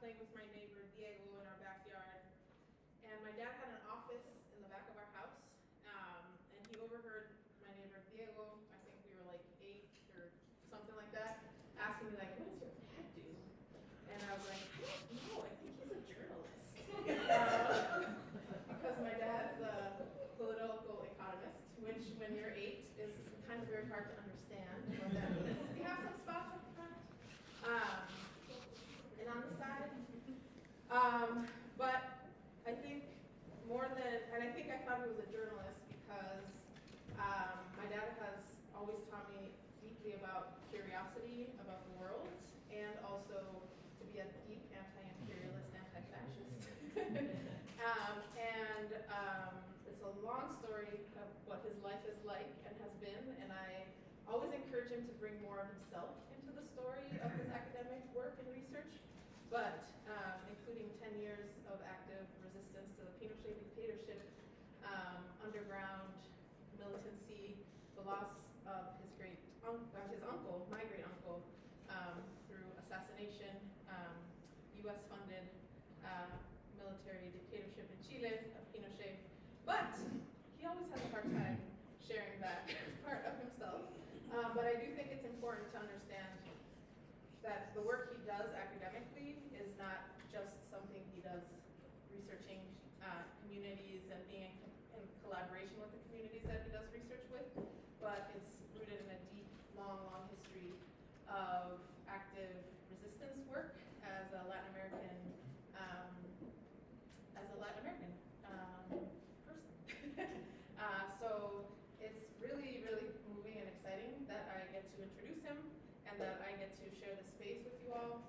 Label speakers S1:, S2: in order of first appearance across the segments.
S1: playing with my neighbor Diego in our backyard, and my dad had an office in the back of our house, and he overheard my neighbor Diego, I think we were like 8 or something like that, asking me like, what does your dad do? And I was like, I don't know, I think he's a journalist. Because my dad's a political economist, which when you're 8 is kind of very hard to understand what that means. We have some spots up front and on the side. But I think more than, and I think I thought he was a journalist because my dad has always taught me deeply about curiosity about the world and also to be a deep anti-imperialist, anti-fascist. It's a long story of what his life is like and has been, and I always encourage him to bring more of himself into the story of his academic work and research, but including 10 years of active resistance to the Pinochet dictatorship, underground militancy, the loss of his uncle, my great uncle, through assassination, U.S.-funded military dictatorship in Chile of Pinochet, but he always has a hard time sharing that part of himself. But I do think it's important to understand that the work he does academically is not just something he does researching communities and being in collaboration with the communities that he does research with, but it's rooted in a deep, long history of active resistance work as a Latin American person. So it's really, really moving and exciting that I get to introduce him and that I get to share the space with you all.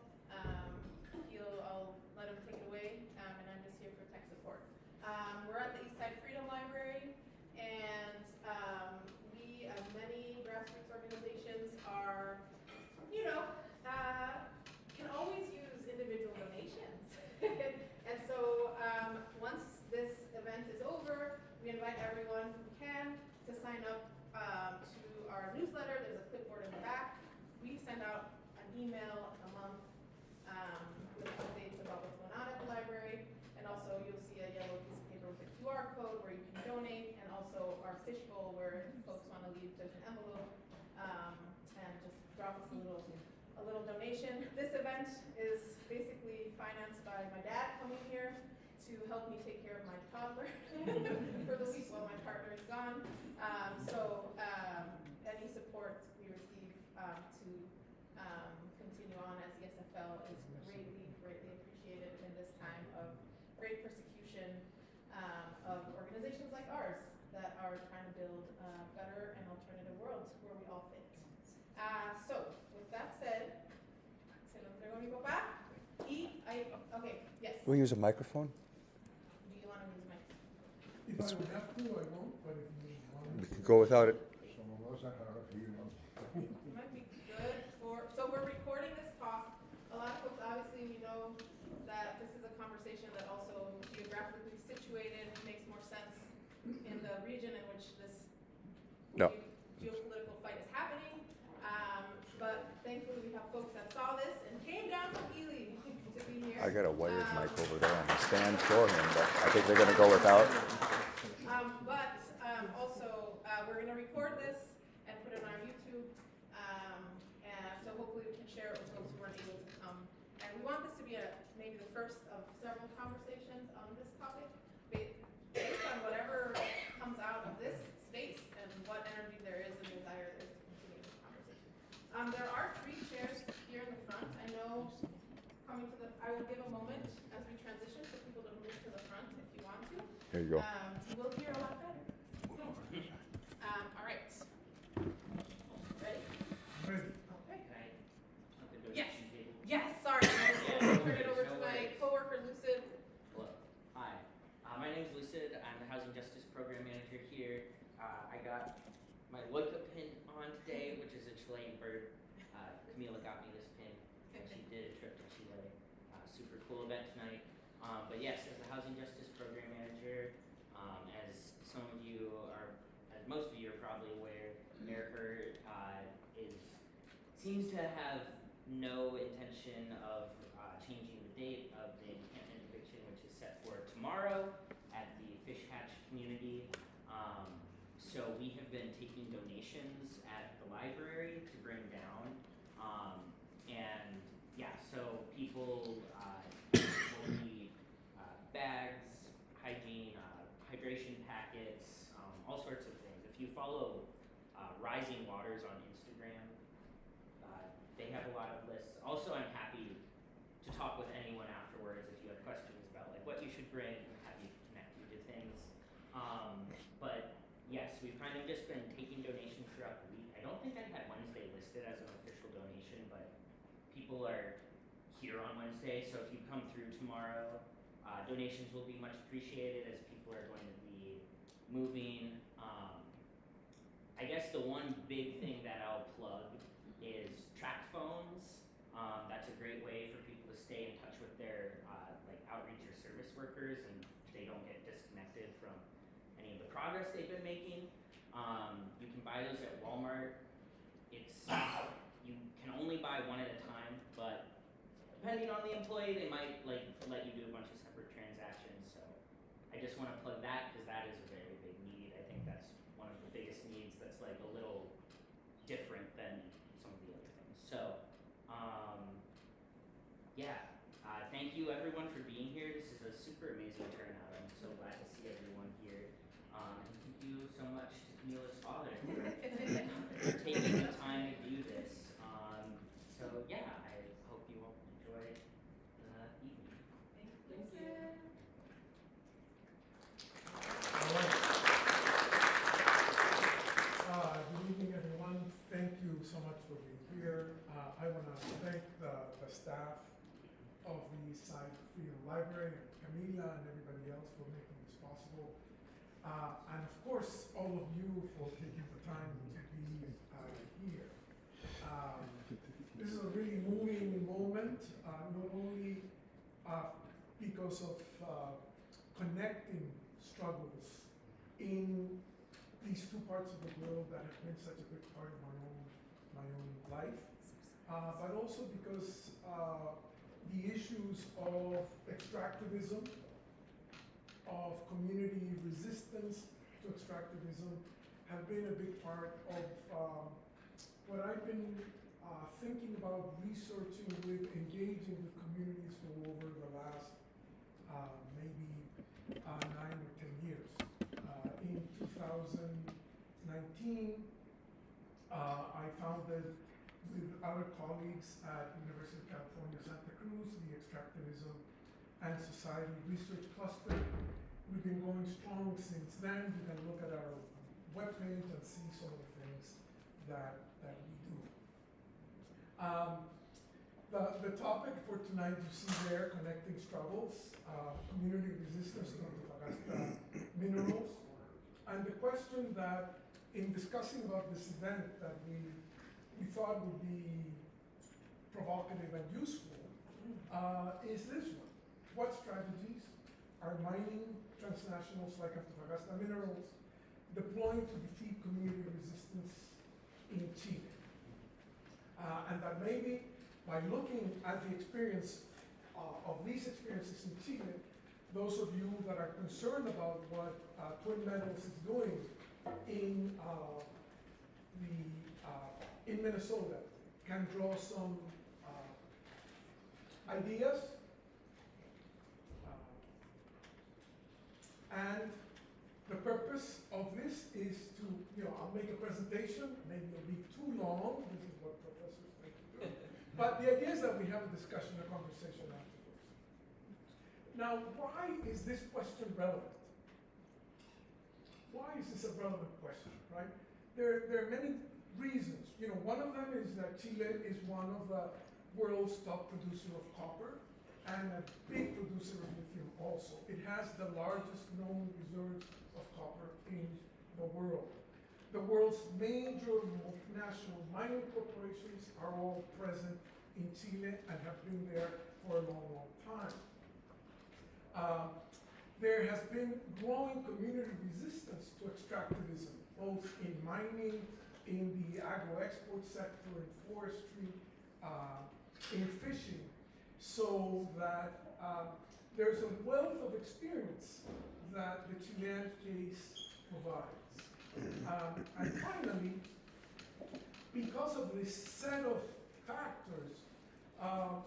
S1: I'll let him take it away, and I'm just here for tech support. We're at the Eastside Freedom Library, and we, as many grassroots organizations, are, can always use individual donations. And so once this event is over, we invite everyone who can to sign up to our newsletter. There's a clipboard in the back. We send out an email a month with updates about what's going on at the library. And also you'll see a yellow piece of paper with a QR code where you can donate, and also our fishbowl where folks want to leave, there's an envelope, and just drop us a little donation. This event is basically financed by my dad coming here to help me take care of my toddler for the week while my partner is gone. Any support we receive to continue on as ESFL is greatly appreciated in this time of great persecution of organizations like ours that are trying to build a better and alternative world where we all fit. So, with that said, se lo entrego a mi papá. Okay, yes.
S2: Will we use a microphone?
S1: Do you want to use my?
S3: If I would have to, I won't, but if you want
S2: We can go without it.
S1: It might be good so we're recording this talk. A lot of folks, obviously, we know that this is a conversation that also geographically situated makes more sense in the region in which this geopolitical fight is happening. But thankfully we have folks that saw this and came down from Ely to be here.
S2: I got a wired mic over there on the stand for him, but I think they're going to go without.
S1: Also, we're going to record this and put it on our YouTube. And so hopefully we can share it with folks who weren't able to come. And we want this to be maybe the first of several conversations on this topic, based on whatever comes out of this space and what energy there is and desire there is to continue this conversation. There are 3 chairs here in the front. I know I will give a moment as we transition for people to move to the front if you want to.
S2: There you go.
S1: You will hear a lot better. All right. Ready?
S3: Ready.
S1: Okay. Yes, sorry. I'll turn it over to my coworker, Lucid.
S4: Hello. Hi. My name is Lucid. I'm the Housing Justice Program Manager here. I got my Loica pin on today, which is a Chilean bird. Camila got me this pin when she did a trip to Chile. Super cool event tonight. But yes, as the Housing Justice Program Manager, as some of you are, as most of you are probably aware, America seems to have no intention of changing the date library to bring down. And yeah, so people will need bags, hygiene, hydration packets, all sorts of things. If you follow Rising Waters on Instagram, they have a lot of lists. Also, I'm happy to talk with anyone afterwards if you have questions about like what you should bring and have you connect you to things. But yes, we've kind of just been taking donations throughout the week. I don't think I had Wednesday listed as an official donation, but people are here on Wednesday, so if you come through tomorrow, donations will be much appreciated as people are going to be moving. I guess the one big thing that I'll plug is track phones. That's a great way for people to stay in touch with their like outreach or service workers, and they don't get disconnected from any of the progress they've been making. You can buy those at Walmart. It's you can only buy one at a time, but depending on the employee, they might like let you do a bunch of separate transactions. So I just want to plug that because that is a very big need. I think that's one of the biggest needs that's like a little different than some of the other things. So yeah, thank you everyone for being here. This is a super amazing turnout. I'm so glad to see everyone here. And thank you so much to Camila's father for taking the time to do this. So yeah, I hope you all enjoy the evening.
S1: Thank you.
S3: All right. Good evening, everyone. Thank you so much for being here. I want to thank the staff of the Side Freedom Library, and Camila and everybody else for making this possible. And of course, all of you for taking the time to be here. This is a really moving moment, not only because of connecting struggles in these two parts of the world that have been such a big part of my own life, but also because the issues of extractivism, of community resistance to extractivism, have been a big part of what I've been thinking about, researching with, engaging with communities for over the last maybe 9 or 10 years. In 2019, I founded with other colleagues at University of California, Santa Cruz, the Extractivism and Society Research Cluster. We've been going strong since then. You can look at our webpage and see some of the things that we do. The topic for tonight you see there, connecting struggles, community resistance to Antofagasta minerals, and the question that in discussing about this event that we thought would be provocative and useful is this one. What strategies are mining transnationals like Antofagasta Minerals deploying to defeat community resistance in Chile? And that maybe by looking at the experience of these experiences in Chile, those of you that are concerned about what Twin Metals is doing in in Minnesota can draw some ideas. And the purpose of this is to, I'll make a presentation, maybe it'll be too long, this is what professors like to do. But the idea is that we have a discussion, a conversation afterwards. Now, why is this question relevant? Why is this a relevant question, right? There are many reasons. One of them is that Chile is one of the world's top producer of copper and a big producer of lithium also. It has the largest known reserves of copper in the world. The world's major multinational mining corporations are all present in Chile and have been there for a long, long time. There has been growing community resistance to extractivism, both in mining, in the agro-export sector, in forestry, in fishing, so that there's a wealth of experience that the Chilean case provides. And finally, because of this set of factors,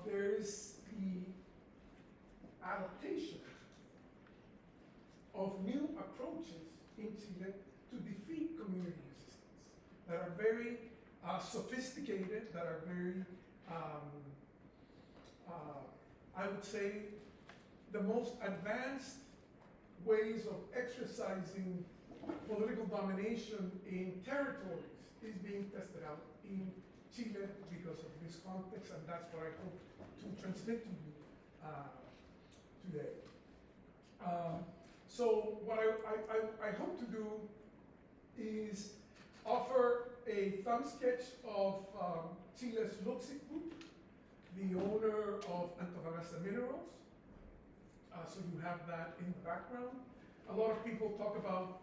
S3: there is the adaptation of new approaches in Chile to defeat community resistance that are very sophisticated, that are very, I would say, the most advanced ways of exercising political domination in territories is being tested out in Chile because of this context, and that's what I hope to transmit to you today. So what I hope to do is offer a thumb sketch of Chile's Luxic Group, the owner of Antofagasta Minerals. So you have that in the background. A lot of people talk about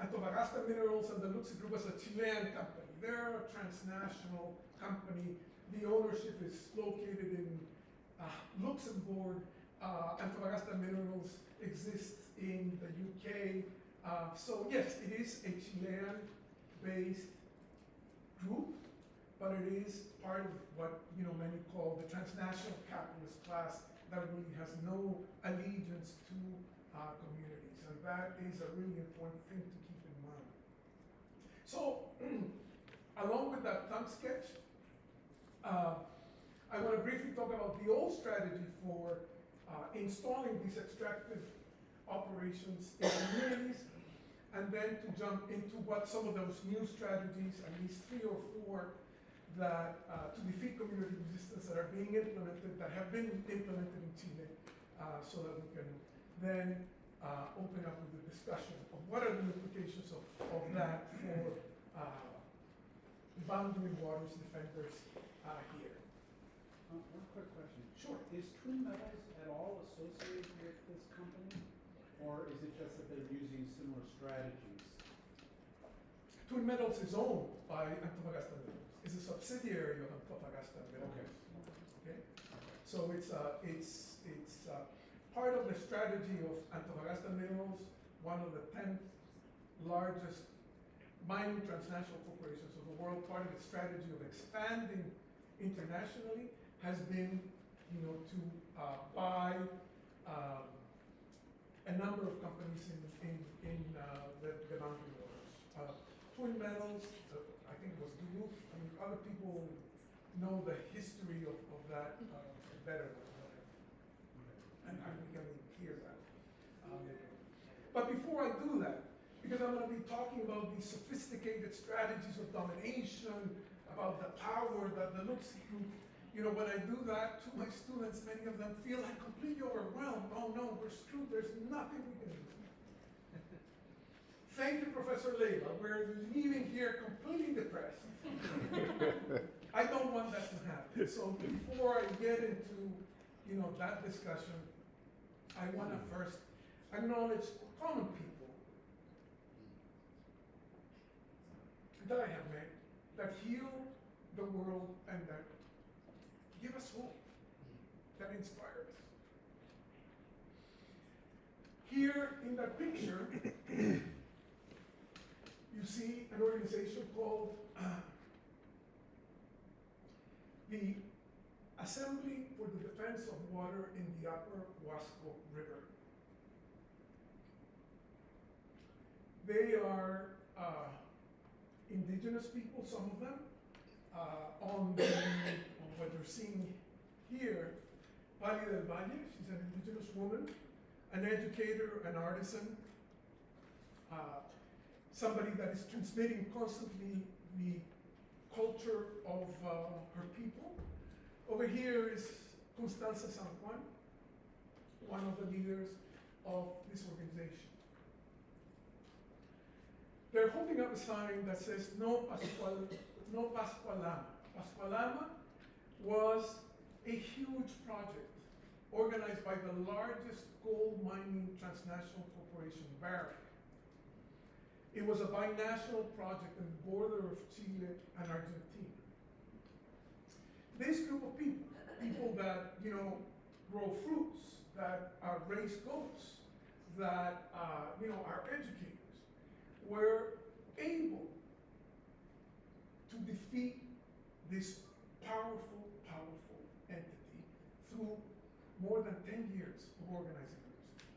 S3: Antofagasta Minerals and the Luxic Group as a Chilean company. They're a transnational company. The ownership is located in Luxembourg. Antofagasta Minerals exists in the UK. So yes, it is a Chilean-based group, but it is part of what many call the transnational capitalist class that really has no allegiance to communities, and that is a really important thing to keep in mind. So, along with that thumb sketch, I want to briefly talk about the old strategy for installing these extractive operations in communities, and then to jump into what some of those new strategies, at least 3 or 4, that to defeat community resistance that are being implemented, that have been implemented in Chile, so that we can then open up with the discussion of what are the implications of that for boundary waters defenders here.
S5: One quick question.
S3: Sure.
S5: Is Twin Metals at all associated with this company, or is it just that they're using similar strategies?
S3: Twin Metals is owned by Antofagasta Minerals. It's a subsidiary of Antofagasta Minerals. Okay. So it's part of the strategy of Antofagasta Minerals, one of the 10th largest mining transnational corporations of the world. Part of the strategy of expanding internationally has been, to buy a number of companies in the boundary waters. Twin Metals, I think it was Duluth. I mean, other people know the history of that better than I, and we can hear that later. But before I do that, because I'm going to be talking about these sophisticated strategies of domination, about the power that the Luxic Group, when I do that to my students, many of them feel like completely overwhelmed. Oh no, we're screwed, there's nothing we can do. Thank you, Professor Leiva. We're leaving here completely depressed. I don't want that to happen. So before I get into, that discussion, I want to first acknowledge common people that I have met that heal the world and that give us hope, that inspire us. Here in that picture, you see an organization called the Assembly for the Defense of Water in the Upper Huasco River. They are indigenous people, some of them. On what you're seeing here, Pali del Valle, she's an indigenous woman, an educator, an artisan, somebody that is transmitting constantly the culture of her people. Over here is Constanza San Juan, one of the leaders of this organization. They're holding up a sign that says no Pascualama. Pascualama was a huge project organized by the largest gold mining transnational corporation, Barrick. It was a binational project on the border of Chile and Argentina. This group of people that grow fruits, that raise goats, that are educators, were able to defeat this powerful, powerful entity through more than 10 years of organizing resistance.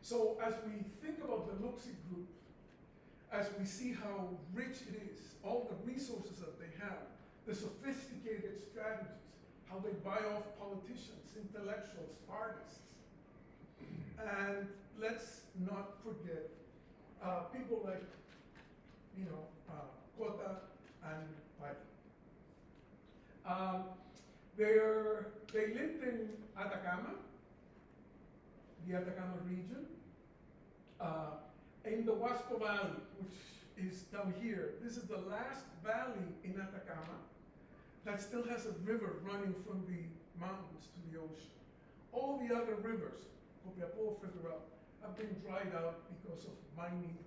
S3: So as we think about the Luxi group, as we see how rich it is, all the resources that they have, the sophisticated strategies, how they buy off politicians, intellectuals, artists. And let's not forget people like, Cota and Pai. They lived in Atacama, the Atacama region, in the Huasco Valley, which is down here. This is the last valley in Atacama that still has a river running from the mountains to the ocean. All the other rivers, Copiapó further up, have been dried out because of mining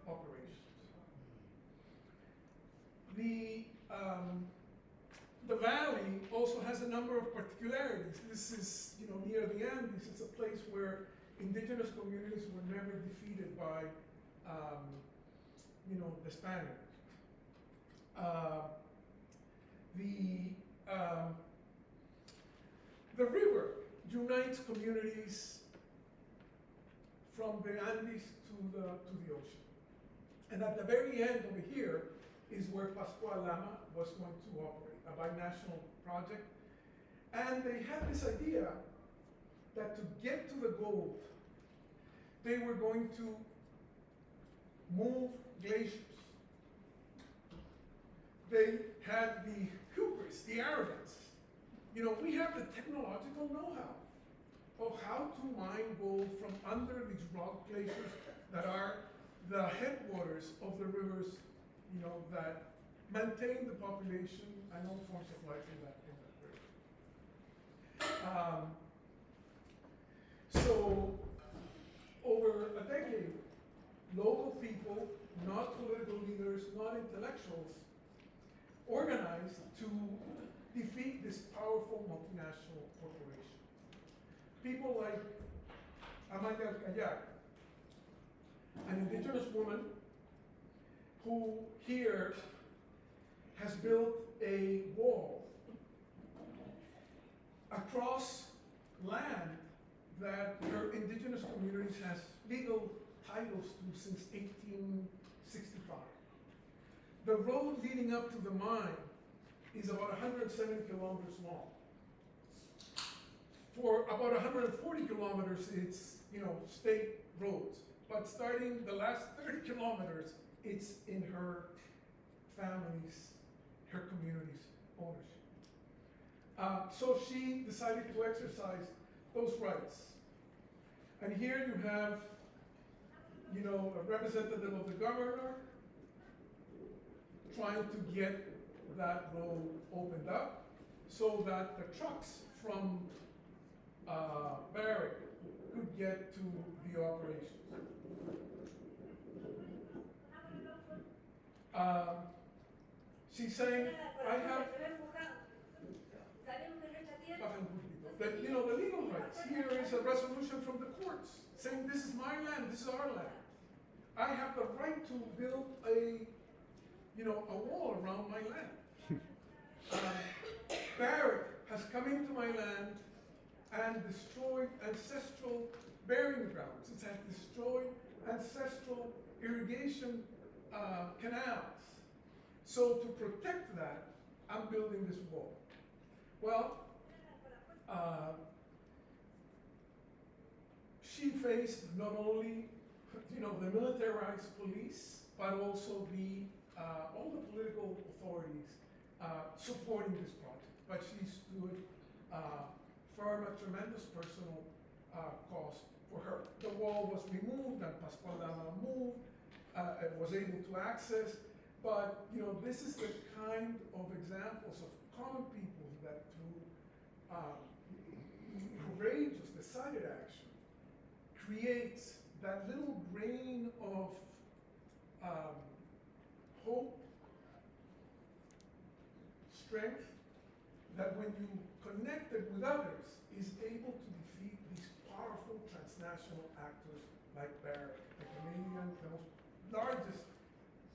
S3: operations. The valley also has a number of particularities. This is, near the Andes. It's a place where indigenous communities were never defeated by, the Spaniards. The river unites communities from the Andes to the ocean. And at the very end over here is where Pascual Lama was going to operate, a binational project. And they had this idea that to get to the gold, they were going to move glaciers. They had the hubris, the arrogance. We have the technological know-how of how to mine gold from under these rock glaciers that are the headwaters of the rivers, that maintain the population and all forms of life in that river. So, over a decade, local people, not political leaders, not intellectuals, organized to defeat this powerful multinational corporation. People like Amaya Kayak, an indigenous woman who here has built a wall across land that her indigenous communities has legal titles to since 1865. The road leading up to the mine is about 170 kilometers long. For about 140 kilometers, it's, state roads. But starting the last 30 kilometers, it's in her family's, her community's ownership. So she decided to exercise those rights. And here you have, a representative of the governor trying to get that road opened up so that the trucks from Barrick could get to the operations. She's saying, I have, the legal rights. Here is a resolution from the courts saying this is my land, this is our land. I have the right to build a wall around my land. Barrick has come into my land and destroyed ancestral burying grounds. It has destroyed ancestral irrigation canals. So to protect that, I'm building this wall. Well, she faced not only, the militarized police, but also all the political authorities supporting this project. But she stood firm at tremendous personal cost for her. The wall was removed and Pascual Lama moved, was able to access. But this is the kind of examples of common people that through courageous, decided action creates that little grain of hope, strength, that when you connect it with others, is able to defeat these powerful transnational actors like Barrick, the most largest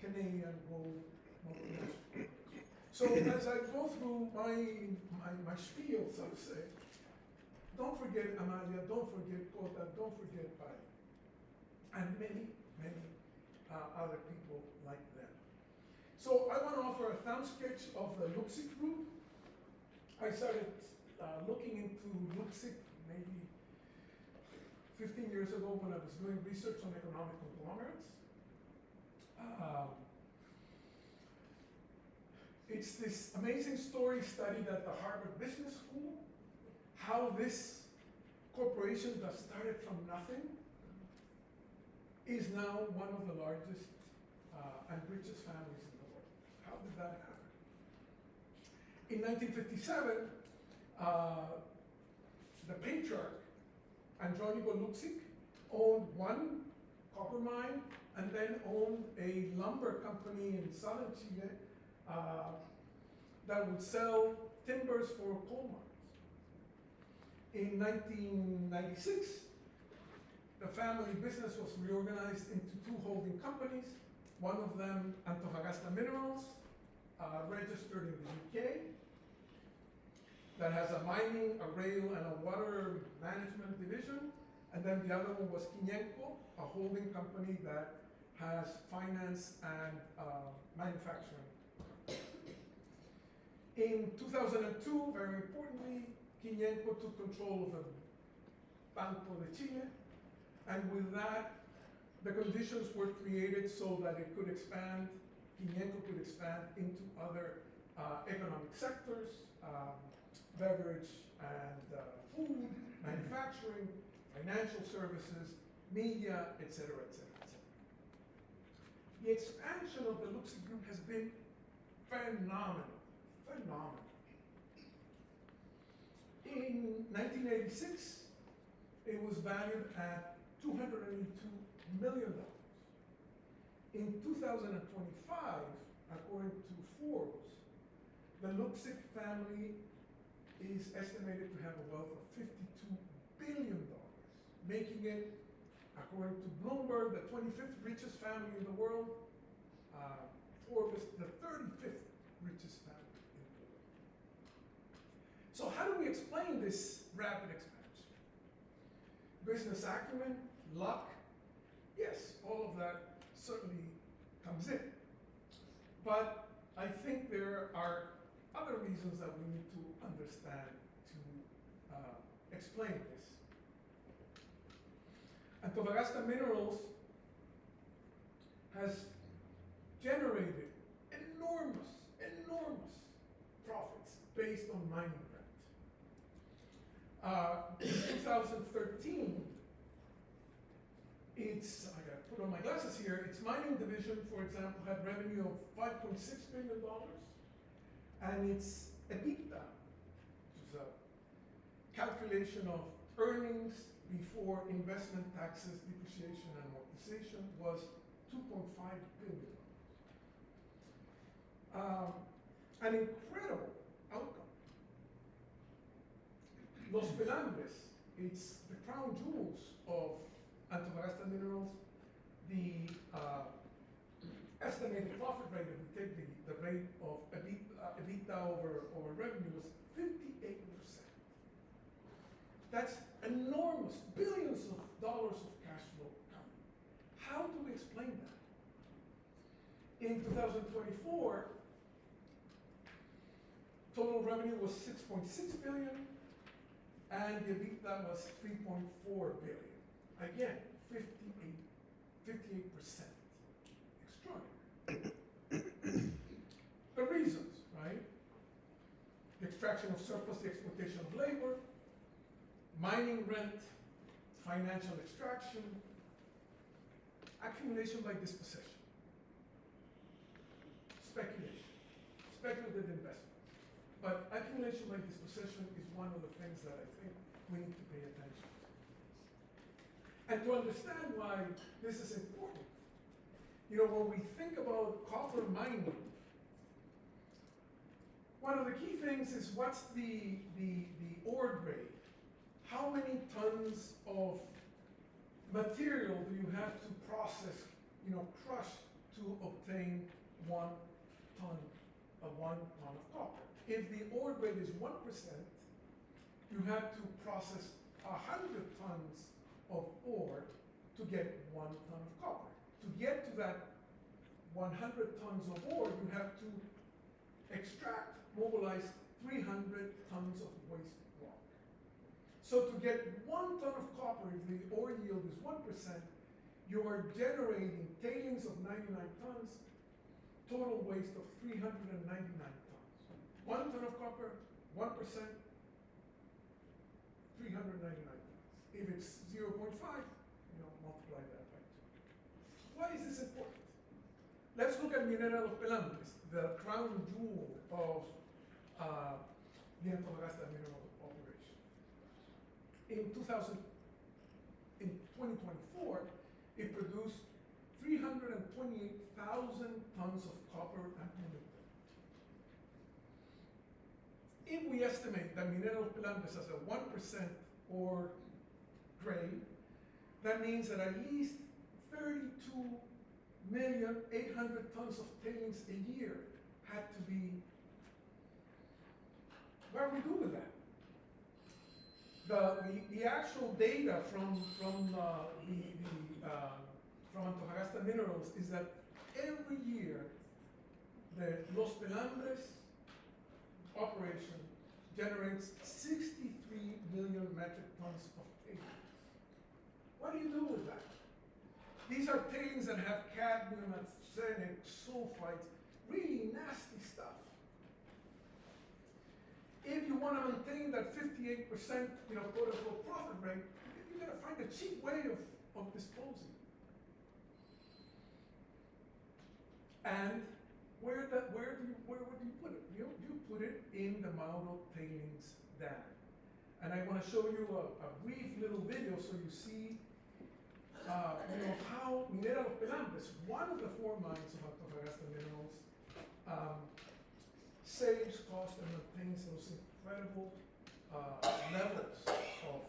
S3: Canadian gold multinational. So as I go through my spiel, so to say, don't forget Amalia, don't forget Kota, don't forget Pai, and many, many other people like them. So I want to offer a thumb sketch of the Luxic group. I started looking into Luxic maybe 15 years ago when I was doing research on economic conglomerates. It's this amazing story studied at the Harvard Business School, how this corporation that started from nothing is now one of the largest and richest families in the world. How did that happen? In 1957, the patriarch, Andronico Luxic, owned one copper mine and then owned a lumber company in southern Chile that would sell timbers for coal mines. In 1996, the family business was reorganized into two holding companies, one of them Antofagasta Minerals, registered in the UK, that has a mining, a rail, and a water management division. And then the other one was Quinenco, a holding company that has finance and manufacturing. In 2002, very importantly, Quinenco took control of the Banco de Chile, and with that, the conditions were created so that it could expand, Quinenco could expand into other economic sectors, beverage and food, manufacturing, financial services, media, etc., etc., etc. The expansion of the Luxic Group has been phenomenal, phenomenal. In 1986, it was valued at $282 million. In 2025, according to Forbes, the Luxic family is estimated to have a wealth of $52 billion, making it, according to Bloomberg, the 25th richest family in the world. Forbes, the 35th richest family in the world. So how do we explain this rapid expansion? Business acumen, luck, yes, all of that certainly comes in. But I think there are other reasons that we need to understand to explain this. Antofagasta Minerals has generated enormous, enormous profits based on mining rent. In 2013, I gotta put on my glasses here, its mining division, for example, had revenue of $5.6 billion, and its EBITDA, which is a calculation of earnings before investment taxes, depreciation, and amortization, was $2.5 billion. An incredible outcome. Los Pelambres, it's the crown jewels of Antofagasta Minerals. The estimated profit rate, if we take the rate of EBITDA over revenue, was 58%. That's enormous, billions of dollars of cash flow coming. How do we explain that? In 2024, total revenue was $6.6 billion, and the EBITDA was $3.4 billion. Again, 58%. Extraordinary. The reasons, right? The extraction of surplus, the exploitation of labor, mining rent, financial extraction, accumulation by dispossession, speculation, speculative investment. But accumulation by dispossession is one of the things that I think we need to pay attention to. And to understand why this is important, when we think about copper mining, one of the key things is what's the ore grade? How many tons of material do you have to process, crush to obtain 1 1 ton of copper. If the ore grade is 1%, you have to process 100 tons of ore to get 1 ton of copper. To get to that 100 tons of ore, you have to extract, mobilize 300 tons of waste rock. So to get 1 ton of copper, if the ore yield is 1%, you are generating tailings of 99 tons, total waste of 399 tons. 1 ton of copper, 1%, 399 tons. If it's 0.5, multiply that by 2. Why is this important? Let's look at Minera Los Pelambres, the crown jewel of the Antofagasta mineral operation. In 2024, it produced 328,000 tons of copper and molybdenum. If we estimate that Minera Los Pelambres has a 1% ore grade, that means that at least 32,800,000 tons of tailings a year had to be. What do we do with that? The actual data from Antofagasta Minerals is that every year the Los Pelambres operation generates 63 million metric tons of tailings. What do you do with that? These are tailings that have cadmium, arsenic, sulfites, really nasty stuff. If you want to maintain that 58%, quote unquote profit rate, you gotta find a cheap way of disposing. And where would you put it? You put it in the Mauro Tailings Dam. And I want to show you a brief little video so you see how Minera Los Pelambres, one of the 4 mines of Antofagasta Minerals, saves cost and maintains those incredible levels of profit.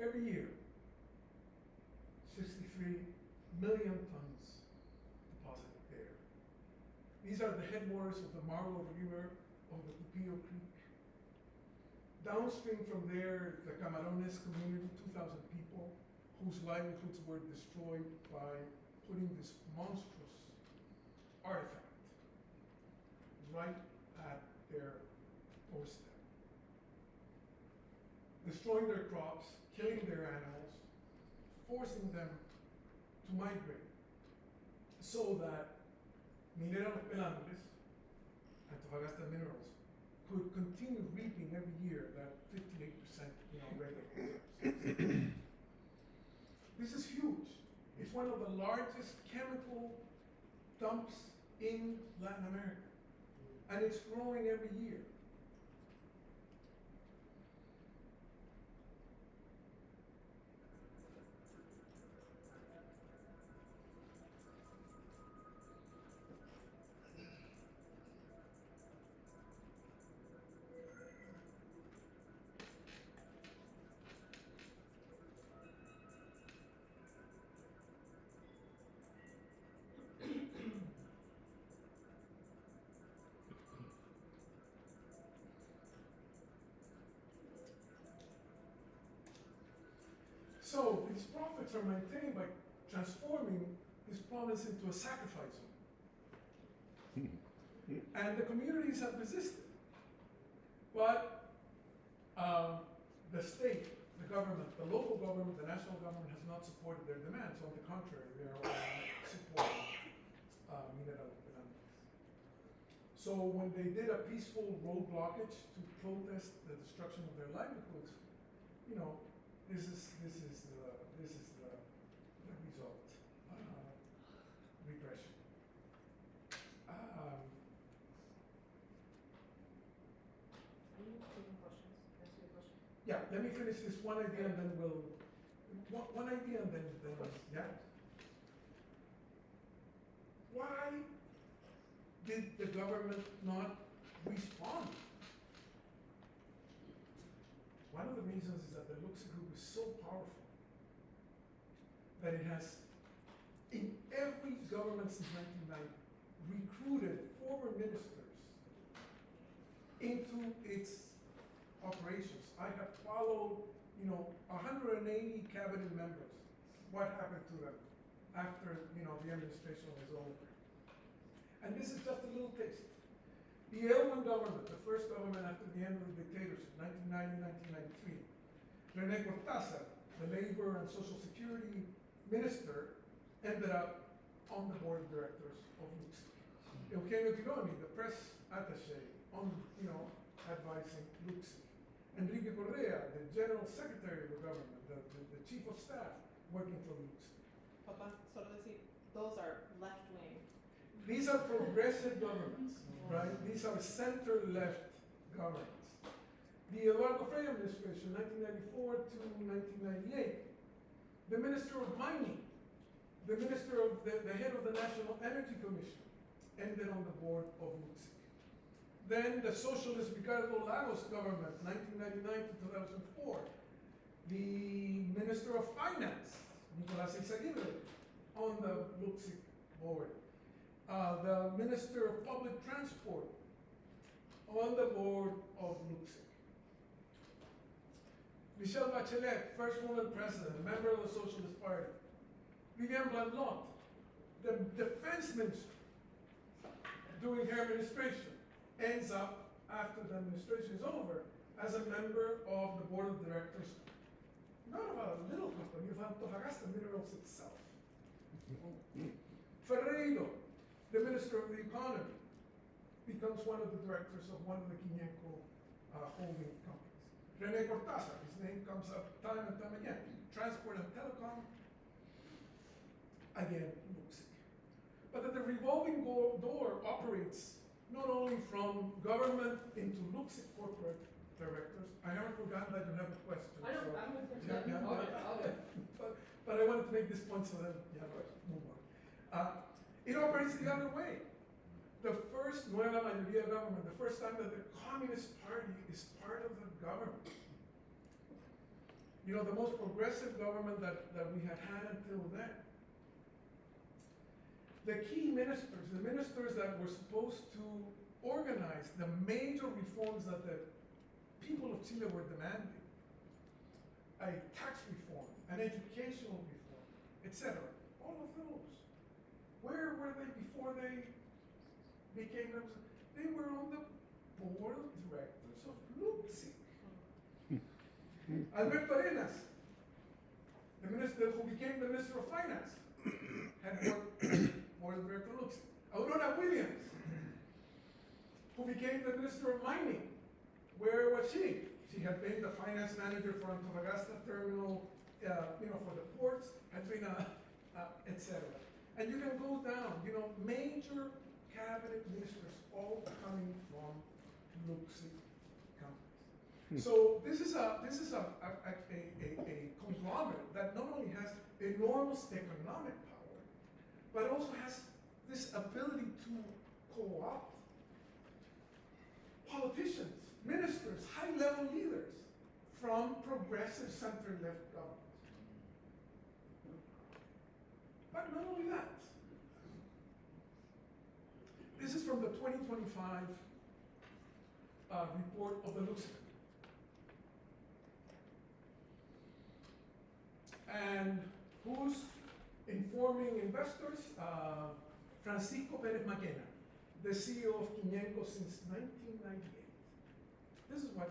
S3: Every year, 63 million tons deposited there. These are the headwaters of the Marlo River, of the Pupillo Creek. Downstream from there, the Camarones community, 2,000 people, whose livelihoods were destroyed by putting this monstrous artifact right at their doorstep. Destroying their crops, killing their animals, forcing them to migrate, so that Minera Los Pelambres, Antofagasta Minerals, could continue reaping every year that 58% rate of returns. This is huge. It's one of the largest chemical dumps in Latin America, and it's growing every year. So these profits are maintained by transforming this province into a sacrifice zone. And the communities have resisted. But the state, the government, the local government, the national government has not supported their demands. On the contrary, they are all supporting Minera Los Pelambres. So when they did a peaceful road blockage to protest the destruction of their livelihoods, this is the result. Repression.
S1: Are you taking questions? Answer your question.
S3: Yeah, let me finish this one idea and then we'll, one idea and then, yeah. Why did the government not respond? One of the reasons is that the Luxembourg group is so powerful that it has, in every government since 1990, recruited former ministers into its operations. I have followed, 180 cabinet members. What happened to them after, the administration was over? And this is just a little taste. The Elwin government, the first government after the end of the dictatorship, 1990-1993, René Cortázar, the labor and social security minister, ended up on the board of directors of Luxembourg. Eugenio Tironi, the press attaché, on, advising Luxembourg. Enrique Correa, the general secretary of the government, the chief of staff, working for Luxembourg.
S1: Papa, solo decir, those are left-wing.
S3: These are progressive governments, right? These are center-left governments. The Eduardo Frei administration, 1994 to 1998, the Minister of Mining, the Minister of the head of the National Energy Commission, ended on the board of Luxembourg. Then the socialist Ricardo Lagos government, 1999 to 2004, the Minister of Finance, Nicolás Eizaguirre, on the Luxembourg board. The Minister of Public Transport, on the board of Luxembourg. Michelle Bachelet, first woman president, a member of the Socialist Party. Viviane Blanlot, the defense minister during her administration, ends up, after the administration is over, as a member of the board of directors, not of a little company, of Antofagasta Minerals itself. Ferreiro, the minister of the economy, becomes one of the directors of one of the Quiñenco holding companies. René Cortázar, his name comes up time and time again. Transport and telecom, again, Luxembourg. But that the revolving door operates not only from government into Luxembourg corporate directors. I haven't forgotten that you have a question.
S1: I know,
S3: so-
S1: I'm with you.
S3: Yeah,
S1: All good.
S3: But I wanted to make this point so that, move on. It operates the other way. The first Nueva Mayoría government, the first time that the Communist Party is part of the government. The most progressive government that we had until then. The key ministers, the ministers that were supposed to organize the major reforms that the people of Chile were demanding, a tax reform, an educational reform, etc. All of those. Where were they before they became members? They were on the board of directors of Luxembourg. Alberto Arenas, the minister who became the Minister of Finance, had worked board of director of Luxembourg. Aurora Williams, who became the Minister of Mining. Where was she? She had been the finance manager for Antofagasta terminal, for the ports, had been etc. And you can go down, major cabinet ministers all coming from Luxembourg companies. So this is a conglomerate that not only has enormous economic power, but also has this ability to co-opt politicians, ministers, high-level leaders from progressive center-left governments. But not only that. This is from the 2025 report of the Luxembourg. And who's informing investors? Francisco Pérez Maquena, the CEO of Quiñenco since 1998. This is what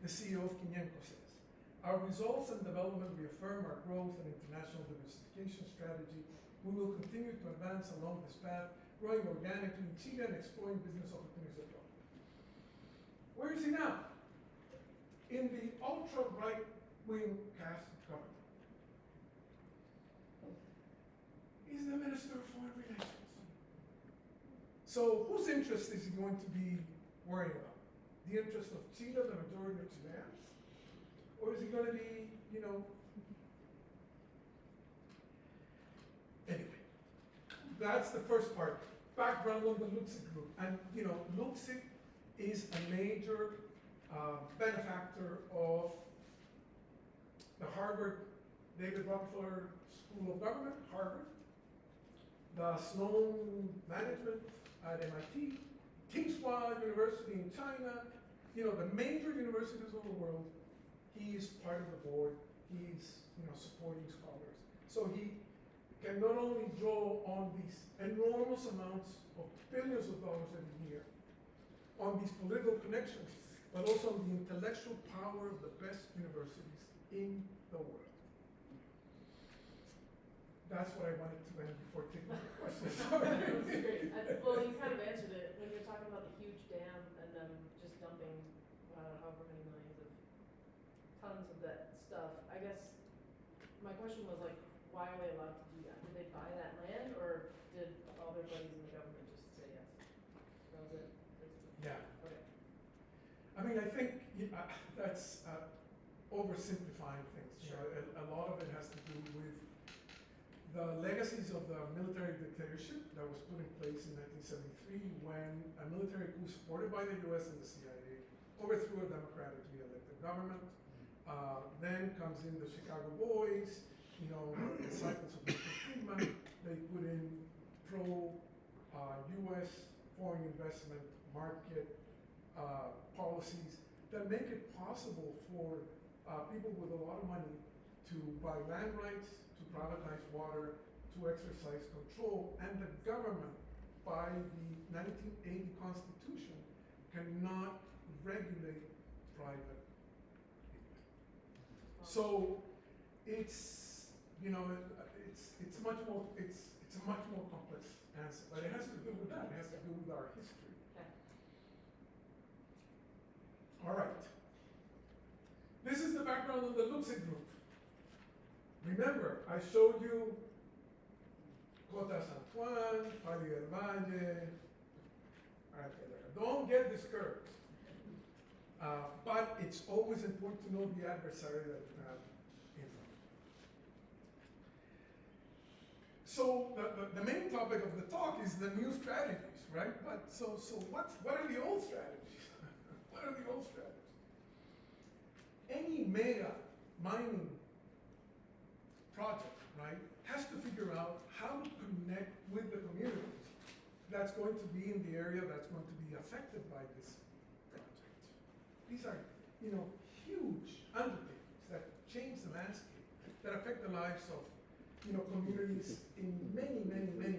S3: the CEO of Quiñenco says. Our results and development reaffirm our growth and international diversification strategy. We will continue to advance along this path, growing organically in Chile and exploring business opportunities abroad. Where is he now? In the ultra-right-wing cast government. He's the Minister of Foreign Relations. So whose interest is he going to be worrying about? The interest of Chile, the majority of Chileans, Or is he gonna be, anyway, that's the first part. Background on the Lutzig group. And, Lutzig is a major benefactor of the Harvard David Rockefeller School of Government, Harvard, the Sloan Management at MIT, Tsinghua University in China, the major universities of the world. He's part of the board. He's, supporting scholars. So he can not only draw on these enormous amounts of billions of dollars every year, on these political connections, but also on the intellectual power of the best universities in the world. That's what I wanted to end before taking the questions.
S1: That was great. Well, you kind of answered it when you're talking about the huge dam and them just dumping, however many millions of tons of that stuff. I guess my question was like, why are they allowed to do that? Did they buy that land, or did all their buddies in the government just say yes? That was it.
S3: Yeah.
S1: Okay.
S3: I mean, I think that's oversimplifying things.
S1: Sure.
S3: A lot of it has to do with the legacies of the military dictatorship that was put in place in 1973 when a military coup supported by the US and the CIA overthrew a democratically elected government. Then comes in the Chicago Boys, the disciples of Milton Friedman. They put in pro-US foreign investment market policies that make it possible for people with a lot of money to buy land rights, to privatize water, to exercise control, and the government, by the 1980 Constitution, cannot regulate private. So it's it's a much more complex answer, but it has to do with that. It has to do with our history.
S1: Okay.
S3: All right. This is the background of the Lutzig group. Remember, I showed you Cota San Juan, Valle del Valle. Don't get discouraged. But it's always important to know the adversary that you have in front of you. So the main topic of the talk is the new strategies, right? But so what are the old strategies? What are the old strategies? Any mega mining project, right, has to figure out how to connect with the community that's going to be in the area that's going to be affected by this project. These are, huge undertakings that change the landscape, that affect the lives of, communities in many, many, many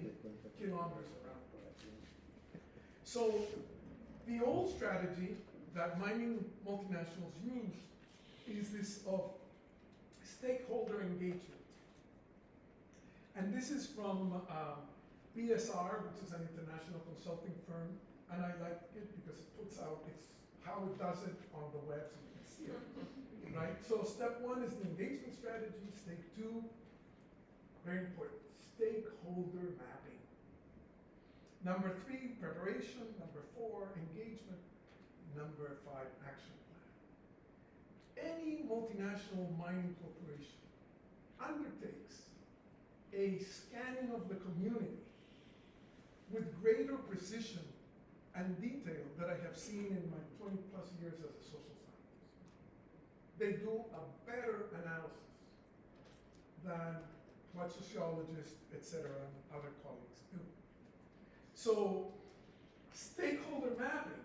S3: kilometers around. So the old strategy that mining multinationals use is this of stakeholder engagement. And this is from BSR, which is an international consulting firm, and I like it because it puts out how it does it on the web so you can see it. Right? So step 1 is the engagement strategy. Step 2, very important, stakeholder mapping. Number 3, preparation. Number 4, engagement. Number 5, action plan. Any multinational mining corporation undertakes a scanning of the community with greater precision and detail that I have seen in my 20+ years as a social scientist. They do a better analysis than what sociologists, etc., and other colleagues do. So stakeholder mapping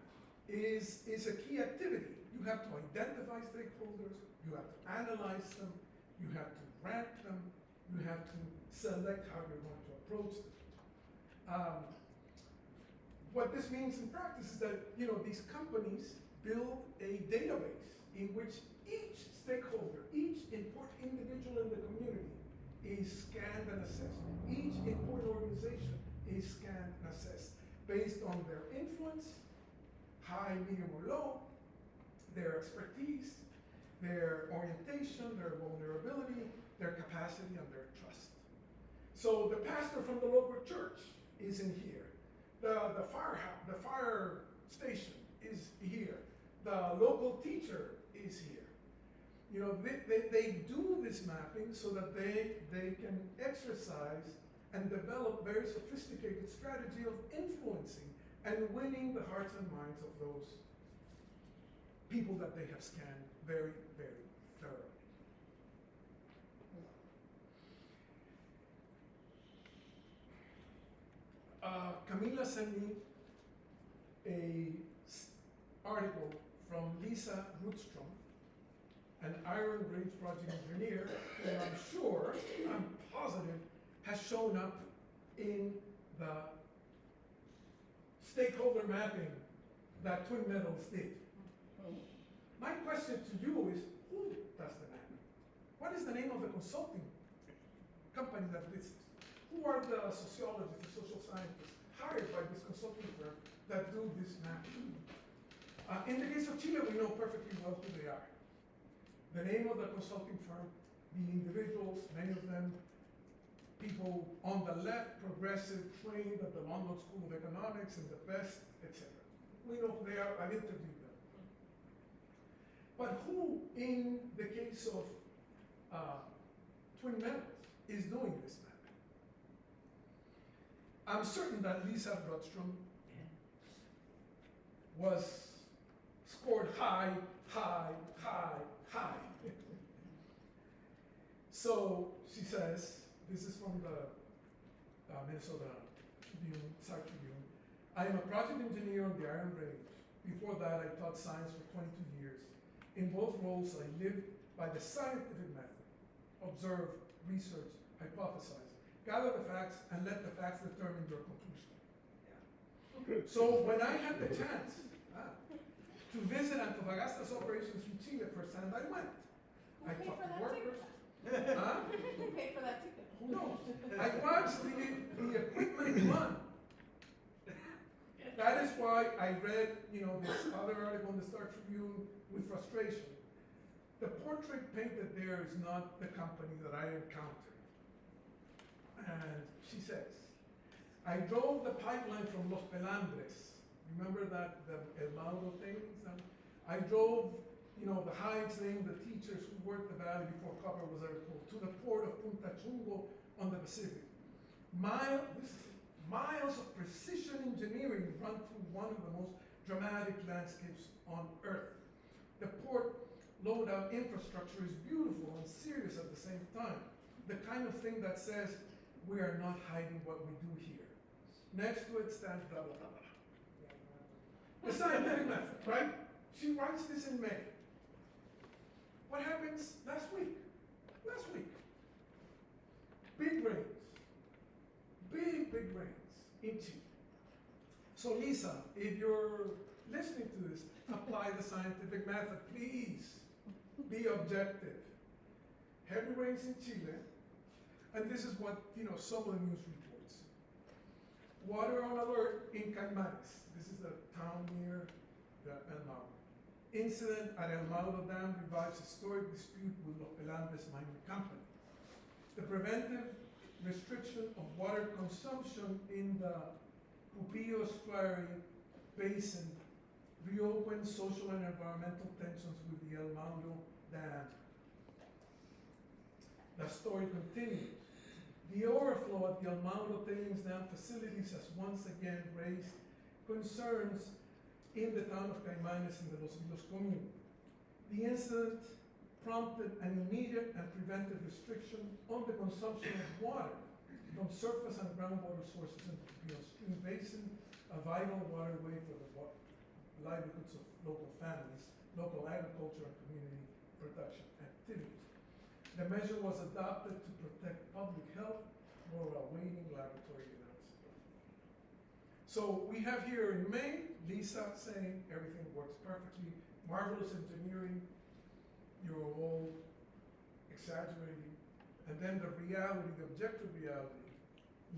S3: is a key activity. You have to identify stakeholders, you have to analyze them, you have to rank them, you have to select how you're going to approach them. What this means in practice is that these companies build a database in which each stakeholder, each important individual in the community is scanned and assessed. Each important organization is scanned and assessed based on their influence, high, medium, or low, their expertise, their orientation, their vulnerability, their capacity, and their trust. So the pastor from the local church is in here. The fire station is here. The local teacher is here. You know, they do this mapping so that they can exercise and develop very sophisticated strategy of influencing and winning the hearts and minds of those people that they have scanned very, very thoroughly. Camila sent me a article from Lisa Rudstrom, an Iron Range project engineer, who I'm positive, has shown up in the stakeholder mapping that Twin Metals did. My question to you is, who does the mapping? What is the name of the consulting company that did this? Who are the sociologists, the social scientists hired by this consulting firm that do this mapping? In the case of Chile, we know perfectly well who they are. The name of the consulting firm, the individuals, many of them people on the left, progressive, trained at the London School of Economics and the best, etc. We know who they are. I've interviewed them. But who, in the case of Twin Metals, is doing this mapping? I'm certain that Lisa Rudstrom was scored high, high, high, high. So she says, this is from the Minnesota Tribune, Site Tribune. I am a project engineer on the Iron Range. Before that, I taught science for 22 years. In both roles, I lived by the scientific method. Observe, research, hypothesize. Gather the facts and let the facts determine your conclusion. Yeah. So when I had the chance to visit Antofagasta's operations in Chile firsthand, I went. I talked to workers.
S1: Who paid for that ticket?
S3: Who knows? I watched the equipment run. That is why I read, this other article in the Star Tribune with frustration. The portrait painted there is not the company that I encountered. And she says, I drove the pipeline from Los Pelambres. Remember that, the El Mauro things? I drove, the Heights named the teachers who worked the valley before copper was ever pulled, to the port of Punta Chungo on the Pacific. Miles of precision engineering run through one of the most dramatic landscapes on Earth. The port load-out infrastructure is beautiful and serious at the same time. The kind of thing that says, we are not hiding what we do here. Next to it stands blah, blah, blah, blah. The scientific method, right? She writes this in May. What happens last week? Last week. Big rains. Big rains in Chile. So Lisa, if you're listening to this, apply the scientific method, please. Be objective. Heavy rains in Chile, and this is what, some of the news reports. Water on alert in Caimanes. This is the town near the El Mauro. Incident at El Mauro Dam revives historic dispute with Los Pelambres Mining Company. The preventive restriction of water consumption in the Pupillo Estuary Basin reopens social and environmental tensions with the El Mauro Dam. The story continues. The overflow at the El Mauro Tailings Dam facilities has once again raised concerns in the town of Caimanes in the Los Vilos commune. The incident prompted an immediate and preventive restriction on the consumption of water from surface and groundwater sources in the Pupillo Stream Basin, a vital waterway for the livelihoods of local families, local agriculture, and community production activities. The measure was adopted to protect public health while awaiting laboratory analysis. So we have here in May, Lisa saying everything works perfectly, marvelous engineering, you're all exaggerating, and then the reality, the objective reality,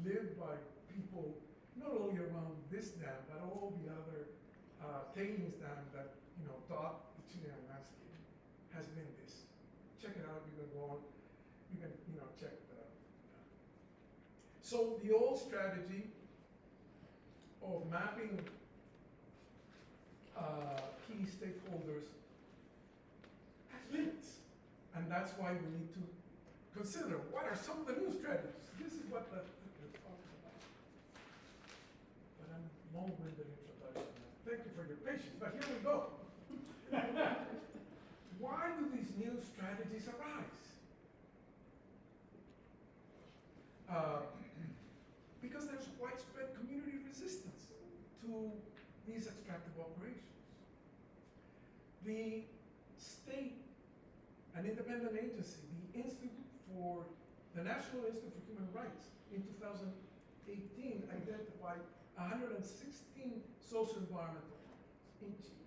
S3: lived by people not only around this dam, but all the other tailings dam that dot the Chilean landscape, has been this. Check it out. You can go on. You can check that out. So the old strategy of mapping key stakeholders has limits. And that's why we need to consider what are some of the new strategies. This is what we're talking about. But I'm long-winded introduction. Thank you for your patience, but here we go. Why do these new strategies arise? Because there's widespread community resistance to these extractive operations. The state, an independent agency, the National Institute for Human Rights, in 2018 identified 116 social environmental problems in Chile.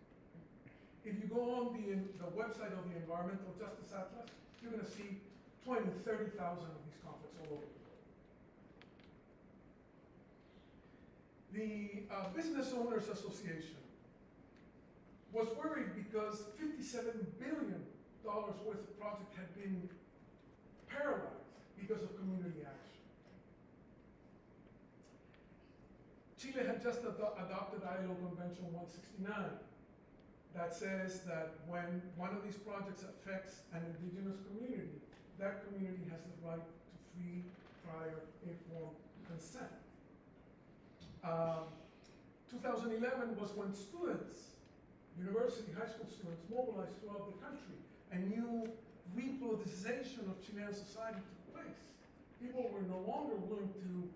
S3: If you go on the website of the Environmental Justice Atlas, you're going to see 20, 30,000 of these conflicts all over the world. The Business Owners Association was worried because $57 billion worth of project had been paralyzed because of community action. Chile had just adopted ILO Convention 169 that says that when one of these projects affects an indigenous community, that community has the right to free, prior, informed consent. 2011 was when students, university, high school students, mobilized throughout the country. A new repoliticization of Chilean society took place. People were no longer willing to,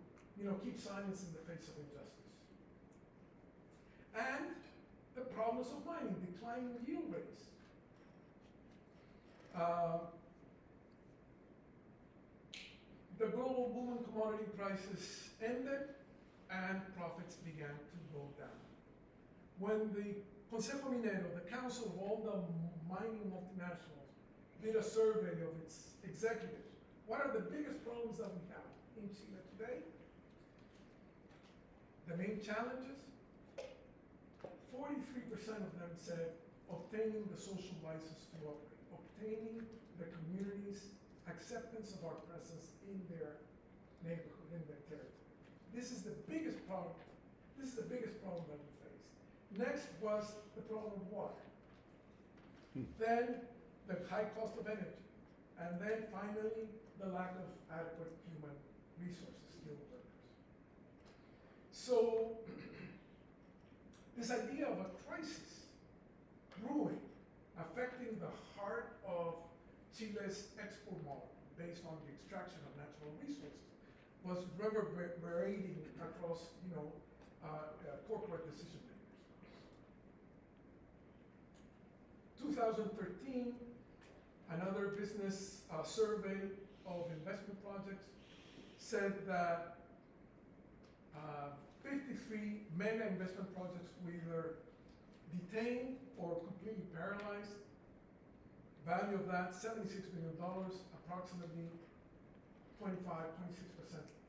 S3: keep silence in the face of injustice. And the problems of mining, declining yield rates. The global boom in commodity prices ended and profits began to go down. When the Consejo Minero, the council of all the mining multinationals, did a survey of its executives, what are the biggest problems that we have in Chile today? The main challenges, 43% of them said obtaining the social license to operate, obtaining the community's acceptance of our presence in their neighborhood, in their territory. This is the biggest problem. This is the biggest problem that we face. Next was the problem of water. Then the high cost of energy. And then finally, the lack of adequate human resources, skilled workers. So, this idea of a crisis brewing, affecting the heart of Chile's export model based on the extraction of natural resources, was reverberating across, corporate decision makers. 2013, another business survey of investment projects said that 53 mega investment projects were either detained or completely paralyzed. Value of that, $76 billion, approximately 26%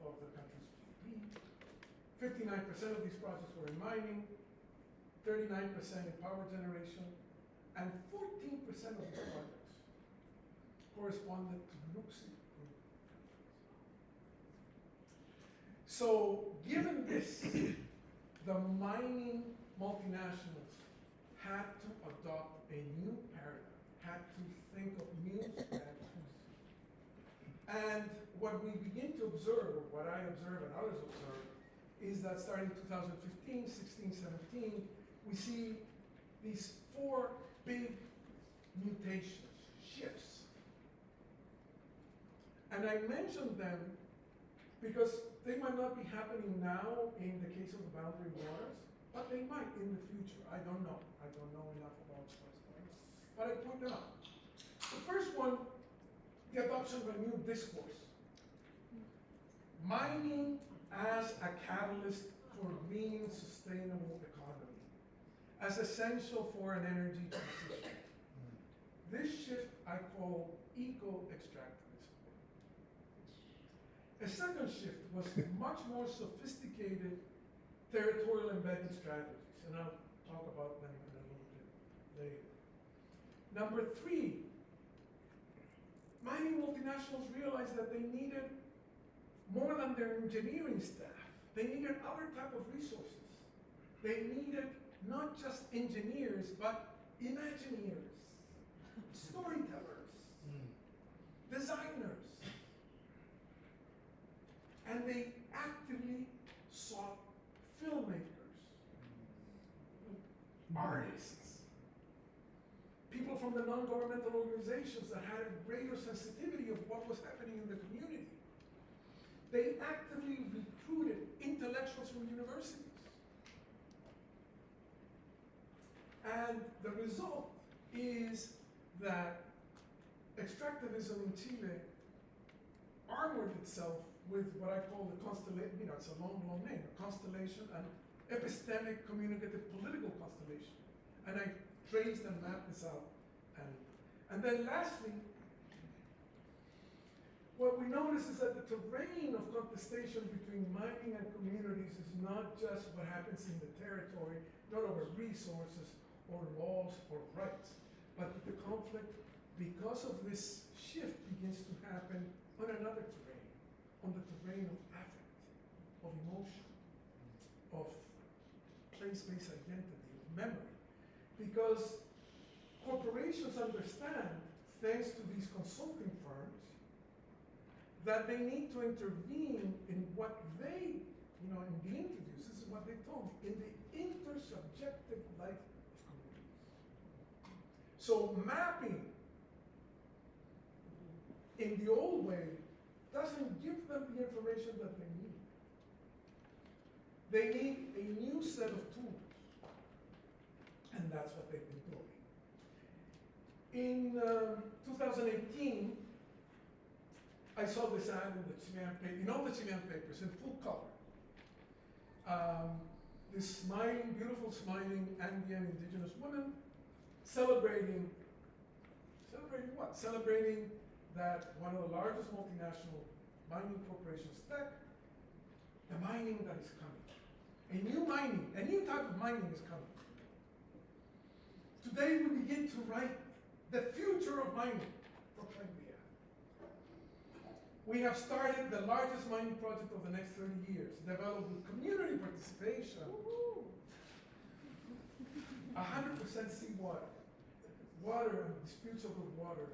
S3: of the country's GDP. 59% of these projects were in mining, 39% in power generation, and 14% of these projects corresponded to Luxembourg. So, given this, the mining multinationals had to adopt a new paradigm, had to think of new strategies. And what we begin to observe, or what I observe and others observe, is that starting 2015, 16, 17, we see these 4 big mutations, shifts. And I mention them because they might not be happening now in the case of the boundary waters, but they might in the future. I don't know. I don't know enough about what's going on. But I point them out. The first one, the adoption of a new discourse. Mining as a catalyst for green, sustainable economy, as essential for an energy transition. This shift I call eco-extractivism. A second shift was much more sophisticated territorial embedding strategies, and I'll talk about them in a little bit later. Number 3, mining multinationals realized that they needed more than their engineering staff. They needed other type of resources. They needed not just engineers, but imagineers, storytellers, designers. And they actively sought filmmakers, artists, people from the non-governmental organizations that had a greater sensitivity of what was happening in the community. They actively recruited intellectuals from universities. And the result is that extractivism in Chile armored itself with what I call the constellation, it's a long, long name, a constellation, an epistemic, communicative, political constellation. And I traced and mapped this out. And then lastly, what we notice is that the terrain of contestation between mining and communities is not just what happens in the territory, not over resources or laws or rights, but that the conflict, because of this shift, begins to happen on another terrain, on the terrain of affect, of emotion, of place-based identity, of memory. Because corporations understand, thanks to these consulting firms, that they need to intervene in what they, in the interviews, this is what they told me, in the intersubjective life of communities. So mapping in the old way doesn't give them the information that they need. They need a new set of tools. And that's what they've been doing. In 2018, I saw this ad in the Chilean paper, in all the Chilean papers, in full color. This smiling, beautiful smiling Andean indigenous woman celebrating what? Celebrating that one of the largest multinational mining corporations, Tech, the mining that is coming. A new type of mining is coming. Today we begin to write the future of mining, proclaim the ad. We have started the largest mining project of the next 30 years, developed with community participation. 100% seawater. Water and disputes over water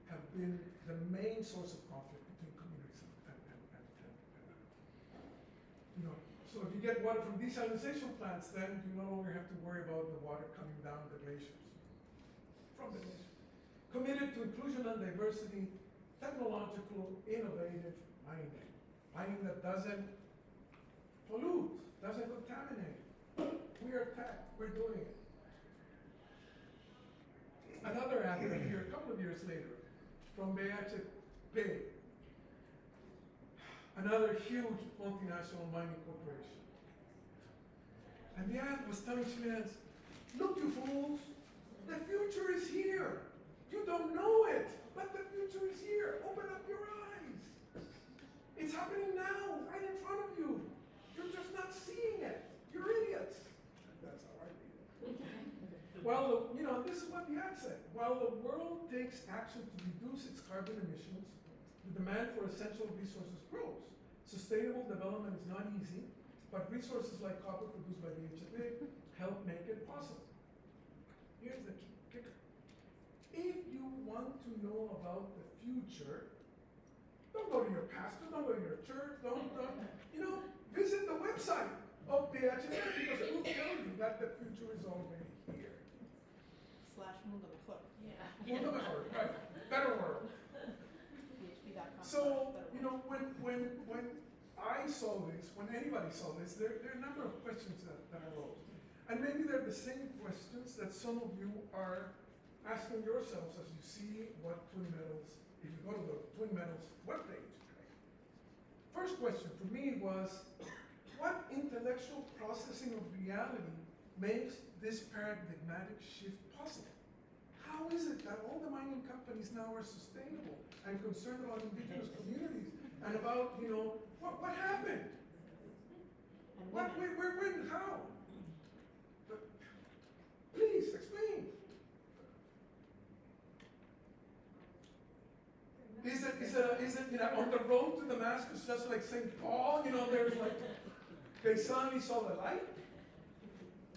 S3: have been the main source of conflict between communities so if you get water from desalination plants, then you no longer have to worry about the water coming down the glaciers. From the glaciers. Committed to inclusion and diversity, technological, innovative mining. Mining that doesn't pollute, doesn't contaminate. We are tech, we're doing it. Another ad here, a couple of years later, from BHP, another huge multinational mining corporation. And the ad was telling Chileans, look you fools, the future is here. You don't know it, but the future is here. Open up your eyes. It's happening now, right in front of you. You're just not seeing it. You're idiots. That's how I read it. While this is what the ad said. While the world takes action to reduce its carbon emissions, the demand for essential resources grows. Sustainable development is not easy, but resources like copper produced by BHP help make it possible. Here's the kicker. If you want to know about the future, don't go to your pastor, don't go to your church, visit the website of BHP because it will tell you that the future is already here.
S1: /Mundo Mejor. Yeah.
S3: Mundo Mejor, right? Better world.
S1: PHP.com.
S3: So, when I saw this, when anybody saw this, there are a number of questions that arose. And maybe they're the same questions that some of you are asking yourselves as you see what Twin Metals, if you go to the Twin Metals webpage. First question for me was, what intellectual processing of reality makes this paradigmatic shift possible? How is it that all the mining companies now are sustainable and concerned about indigenous communities and about, what happened? When, how? Please explain. Is it on the road to Damascus, just like St. Paul? There's like, they suddenly saw the light?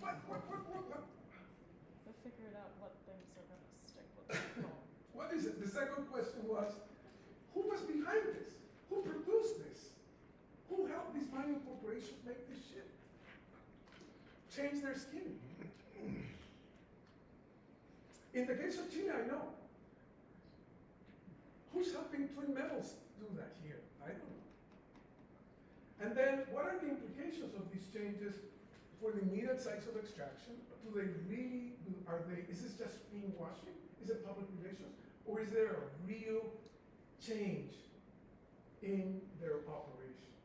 S3: What?
S6: They figured out what things are going to stick with them.
S3: What is it? The second question was, Who was behind this? Who produced this? Who helped these mining corporations make this shit? Change their skin. In the case of Chile, I know. Who's helping Twin Metals do that here? I don't know. And then, what are the implications of these changes for the immediate sites of extraction? Do they really, is this just greenwashing? Is it public relations? Or is there a real change in their operations?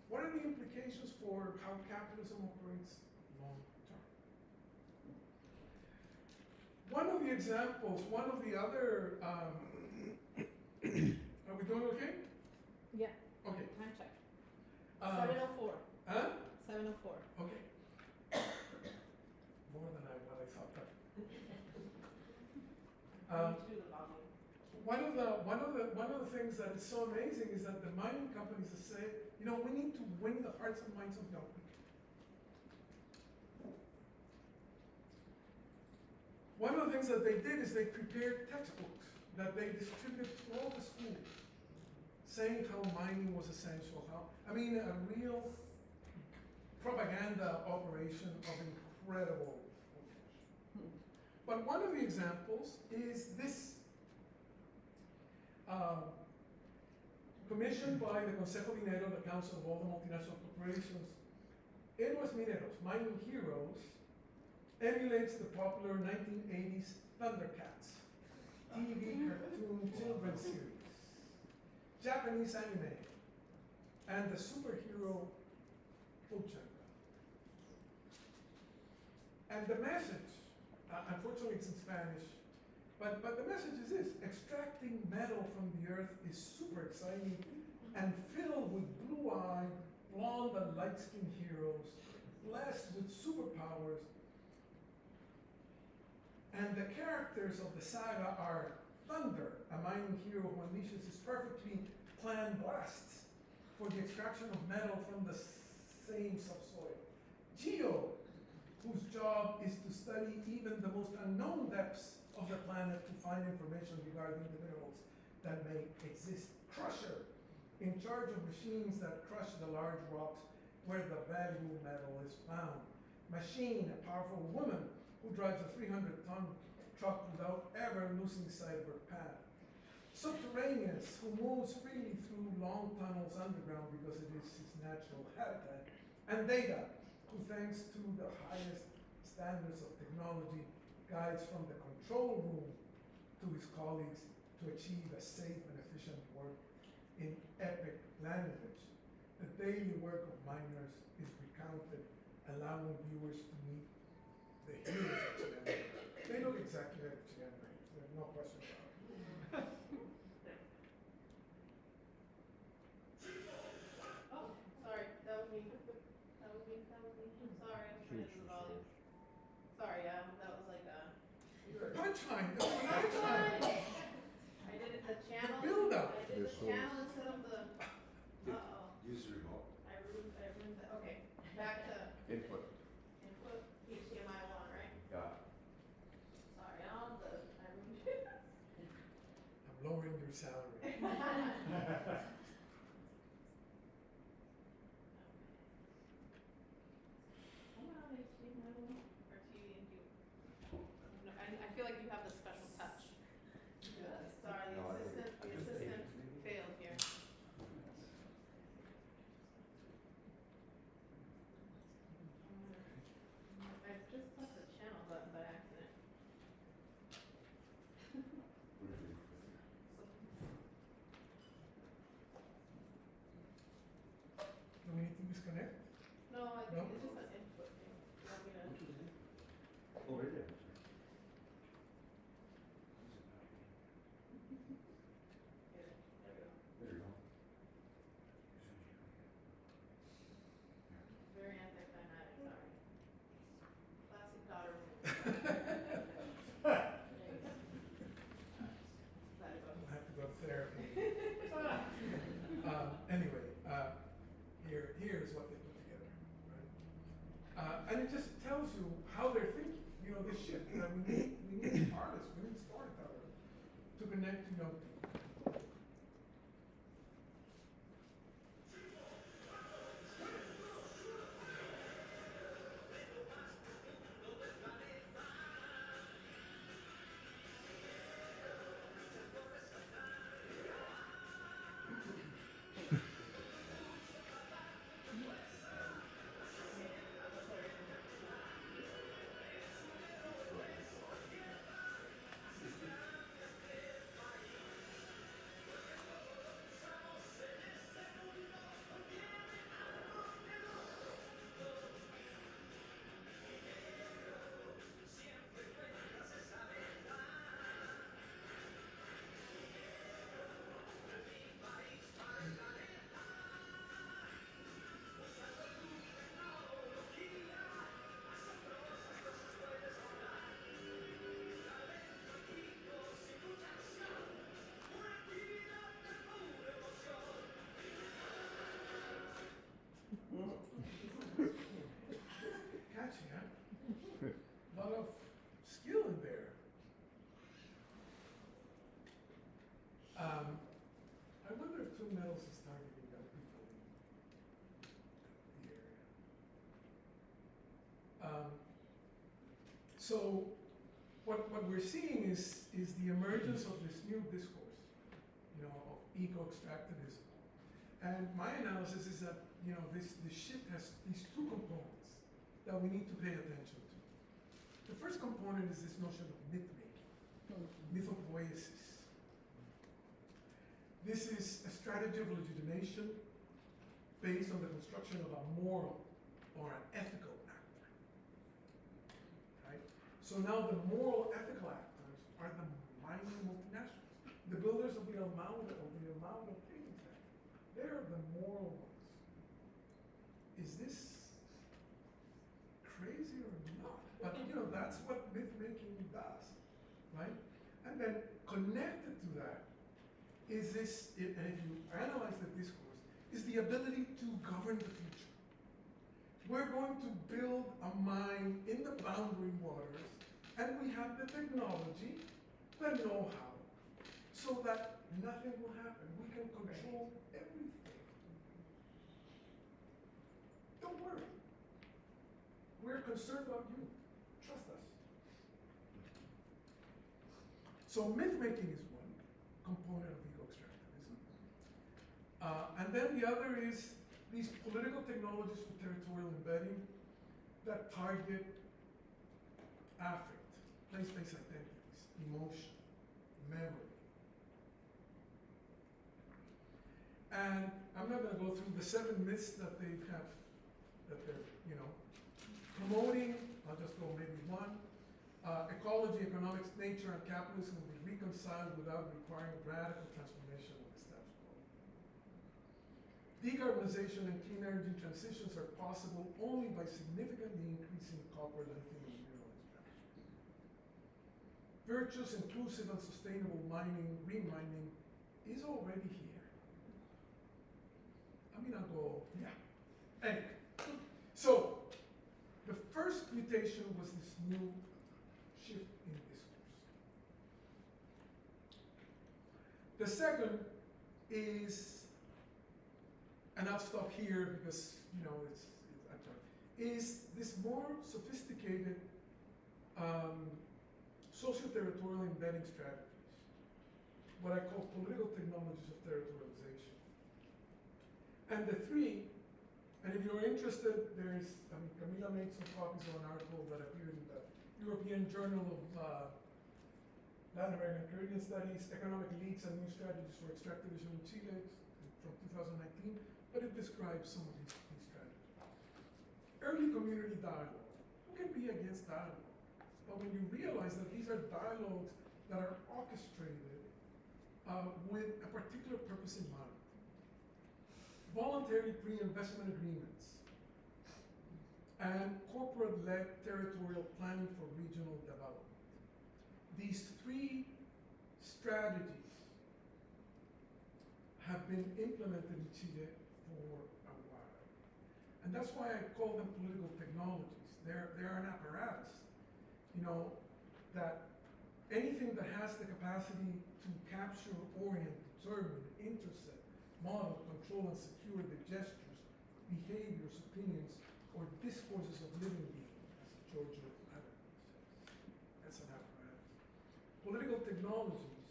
S3: What are the implications for how capitalism operates long term? One of the examples, one of the other, are we doing okay?
S1: Yeah,
S3: Okay.
S1: time check.
S3: Um,
S1: 7:04.
S3: Huh?
S1: 7:04.
S3: Okay. More than what I thought. But,
S1: To do the volume.
S3: one of the things that is so amazing is that the mining companies have said, you know, we need to win the hearts and minds of young people. One of the things that they did is they prepared textbooks that they distributed to all the schools, saying how mining was essential, a real propaganda operation of incredible potential. But one of the examples is this, commissioned by the Consejo Minero, the Council of all the multinational corporations, Héroes Mineros, Mining Heroes, emulates the popular 1980s Thundercats TV cartoon children's series, Japanese anime, and the superhero Ochanga. And the message, unfortunately it's in Spanish, but the message is this: extracting metal from the earth is super exciting and filled with blue-eyed, blonde and light-skinned heroes, blessed with superpowers. And the characters of the saga are Thunder, a mining hero who unleashes his perfectly planned blasts for the extraction of metal from the same subsoil. Geo, whose job is to study even the most unknown depths of the planet to find information regarding the minerals that may exist. Crusher, in charge of machines that crush the large rocks where the valuable metal is found. Machine, a powerful woman who drives a 300-ton truck without ever losing sight of her path. Subterraneous, who moves freely through long tunnels underground because it is his natural habitat. And Data, who thanks to the highest standards of technology, guides from the control room to his colleagues to achieve a safe and efficient work in epic language. The daily work of miners is recounted, allowing viewers to meet the heroes of Chilean. They look exactly like Chilean miners, there's no question about it.
S1: Oh, sorry, that was me. That was me. Sorry, I'm trying to do the volume. Sorry, that was like
S3: Punchline, that's the punchline.
S1: I did it the channel.
S3: build-up.
S1: I did the
S2: This
S1: channel instead of the.
S6: Use the remote.
S1: I ruined that. Okay, back to
S6: Input.
S1: input HDMI 1, right?
S6: Yeah.
S1: Sorry, I ruined it.
S3: I'm lowering your salary.
S1: Am I on HDMI 1 or TDNQ? No, I feel like you have the special touch. Sorry,
S6: No, I
S1: the
S6: think-
S1: assistant,
S6: I think
S1: the
S6: it's
S1: assistant
S6: maybe.
S1: failed here. I just pressed the channel button by accident.
S3: Do we need to disconnect?
S1: No, I
S3: No?
S1: think it's just an input thing. You want me to?
S6: Oh, right there.
S1: There we go.
S6: There you go.
S1: Very anticlimactic, sorry. Classic daughter move. Let it go.
S3: We'll have to go to therapy. Anyway, here's what they put together, right? And it just tells you how they're thinking. You know, this shift. You know, we need artists, we need storytellers to connect to young people. So what we're seeing is the emergence of this new discourse, of eco-extractivism. And my analysis is that, this shift has these two components that we need to pay attention to. The first component is this notion of myth-making, mythopoiesis. This is a strategy of legitimation based on the construction of a moral or an ethical actor. Right? So now the moral ethical actors are the mining multinationals, the builders of the Almauda things. They're the moral ones. Is this crazy or not? But that's what myth making does, right? And then connected to that is this, and if you analyze the discourse, is the ability to govern the future. We're going to build a mine in the boundary waters, and we have the technology, the know-how, so that nothing will happen. We can control everything. Don't worry. We're concerned about you. Trust us. So myth-making is one component of eco-extractivism. And then the other is these political technologies for territorial embedding that target affect, place-based identities, emotion, memory. And I'm not going to go through the 7 myths that they have, that they're, promoting. I'll just go maybe one. Ecology, economics, nature, and capitalism will be reconciled without requiring radical transformation of the status quo. Decarbonization and clean energy transitions are possible only by significantly increasing copper, lithium, and mineral extraction. Virtuous, inclusive, and sustainable mining, green mining, is already here. I'll go, yeah. Anyway, so the first mutation was this new shift in discourse. The second is, and I'll stop here because is this more sophisticated socio-territorial embedding strategies, what I call political technologies of territorialization. And the 3, and if you're interested, Camila made some copies of an article that appeared in the European Journal of Latin American and Caribbean Studies, Economic Elites and New Strategies for Extractivism in Chile from 2019, but it describes some of these strategies. Early community dialogue. Who can be against dialogue? But when you realize that these are dialogues that are orchestrated with a particular purpose in mind. Voluntary pre-investment agreements, and corporate-led territorial planning for regional development. These 3 strategies have been implemented in Chile for a while. And that's why I call them political technologies. They're an apparatus, that anything that has the capacity to capture, orient, determine, intercept, model, control, and secure the gestures, behaviors, opinions, or discourses of living beings, as Giorgio Adams says. That's an apparatus. Political technologies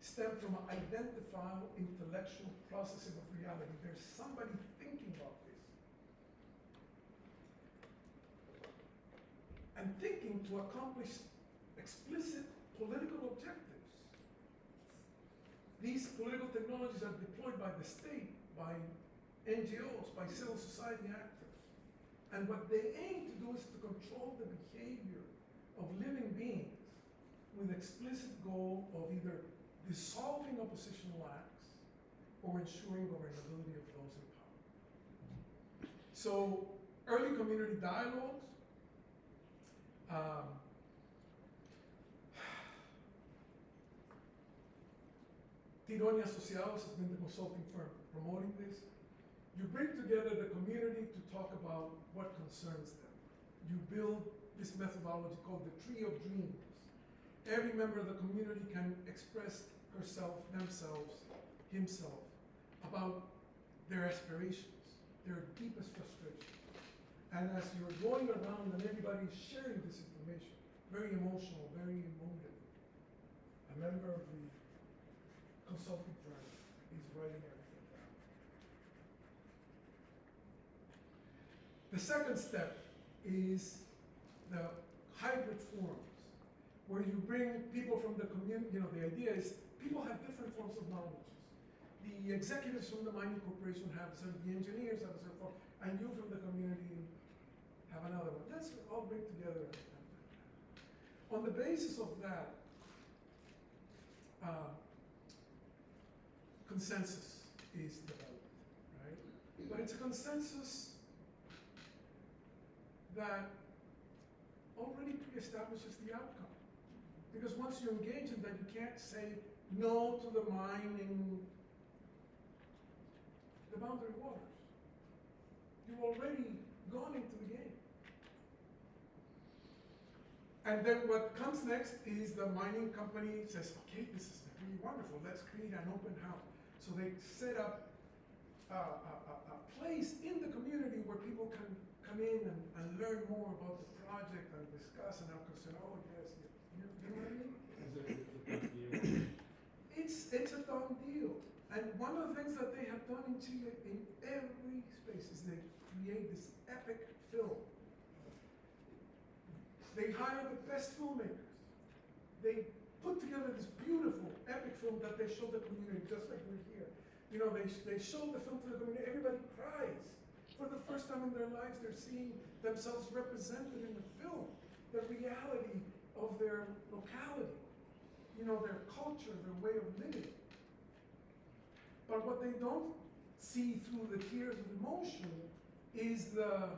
S3: stem from an identifiable intellectual processing of reality. There's somebody thinking about this. And thinking to accomplish explicit political objectives. These political technologies are deployed by the state, by NGOs, by civil society actors. And what they aim to do is to control the behavior of living beings with explicit goal of either dissolving oppositional acts or ensuring governability of those in power. So early community dialogues, Tironia Asociados has been the consulting firm promoting this. You bring together the community to talk about what concerns them. You build this methodology called the Tree of Dreams. Every member of the community can express herself, themselves, himself, about their aspirations, their deepest frustrations. And as you're going around and everybody's sharing this information, very emotional, very emotive. A member of the consulting firm is writing everything down. The second step is the hybrid forums, where you bring people from the community. You know, the idea is people have different forms of knowledge. The executives from the mining corporation have some, the engineers have a certain form, and you from the community have another one. Let's all bring together. On the basis of that, consensus is developed, right? But it's a consensus that already pre-establishes the outcome. Because once you engage in that, you can't say no to the mining, the boundary waters. You've already gone into the game. And then what comes next is the mining company says, okay, this is really wonderful, let's create an open house. So they set up a place in the community where people can come in and learn more about the project and discuss, and I'll say, oh yes, you know what I mean?
S5: Is it a big deal?
S3: It's a done deal. And one of the things that they have done in Chile in every space is they create this epic film. They hire the best filmmakers. They put together this beautiful epic film that they show the community, just like we're here. You know, they show the film to the community, everybody cries. For the first time in their lives, they're seeing themselves represented in the film, the reality of their locality, you know, their culture, their way of living. But what they don't see through the tears of emotion is the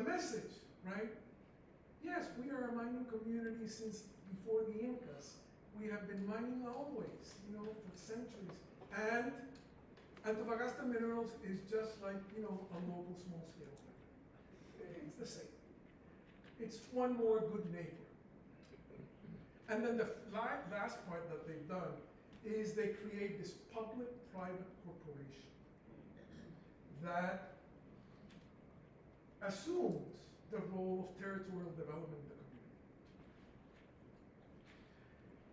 S3: message, right? Yes, we are a mining community since before the Incas. We have been mining always, you know, for centuries. And Antofagasta Minerals is just like, you know, a local small-scale miner. It's the same. It's one more good neighbor. And then the last part that they've done is they create this public-private corporation that assumes the role of territorial development in the community.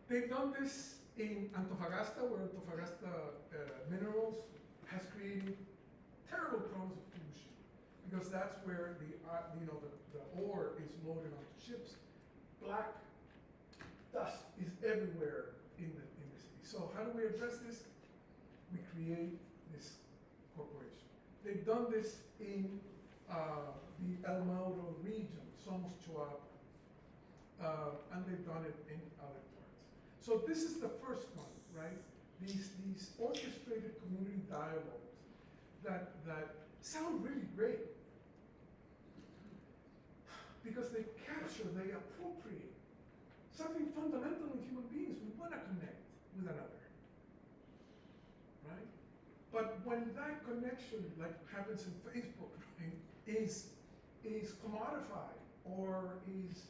S3: They've done this in Antofagasta, where Antofagasta Minerals has created terrible problems of pollution, because that's where the ore is loaded onto ships. Black dust is everywhere in the city. So how do we address this? We create this corporation. They've done this in the El Mauro region, Somos Choapa, and they've done it in other parts. So this is the first one, right? These orchestrated community dialogues that sound really great, because they capture, they appropriate something fundamental in human beings. We want to connect with another, right? But when that connection, like happens in Facebook, right, is commodified or is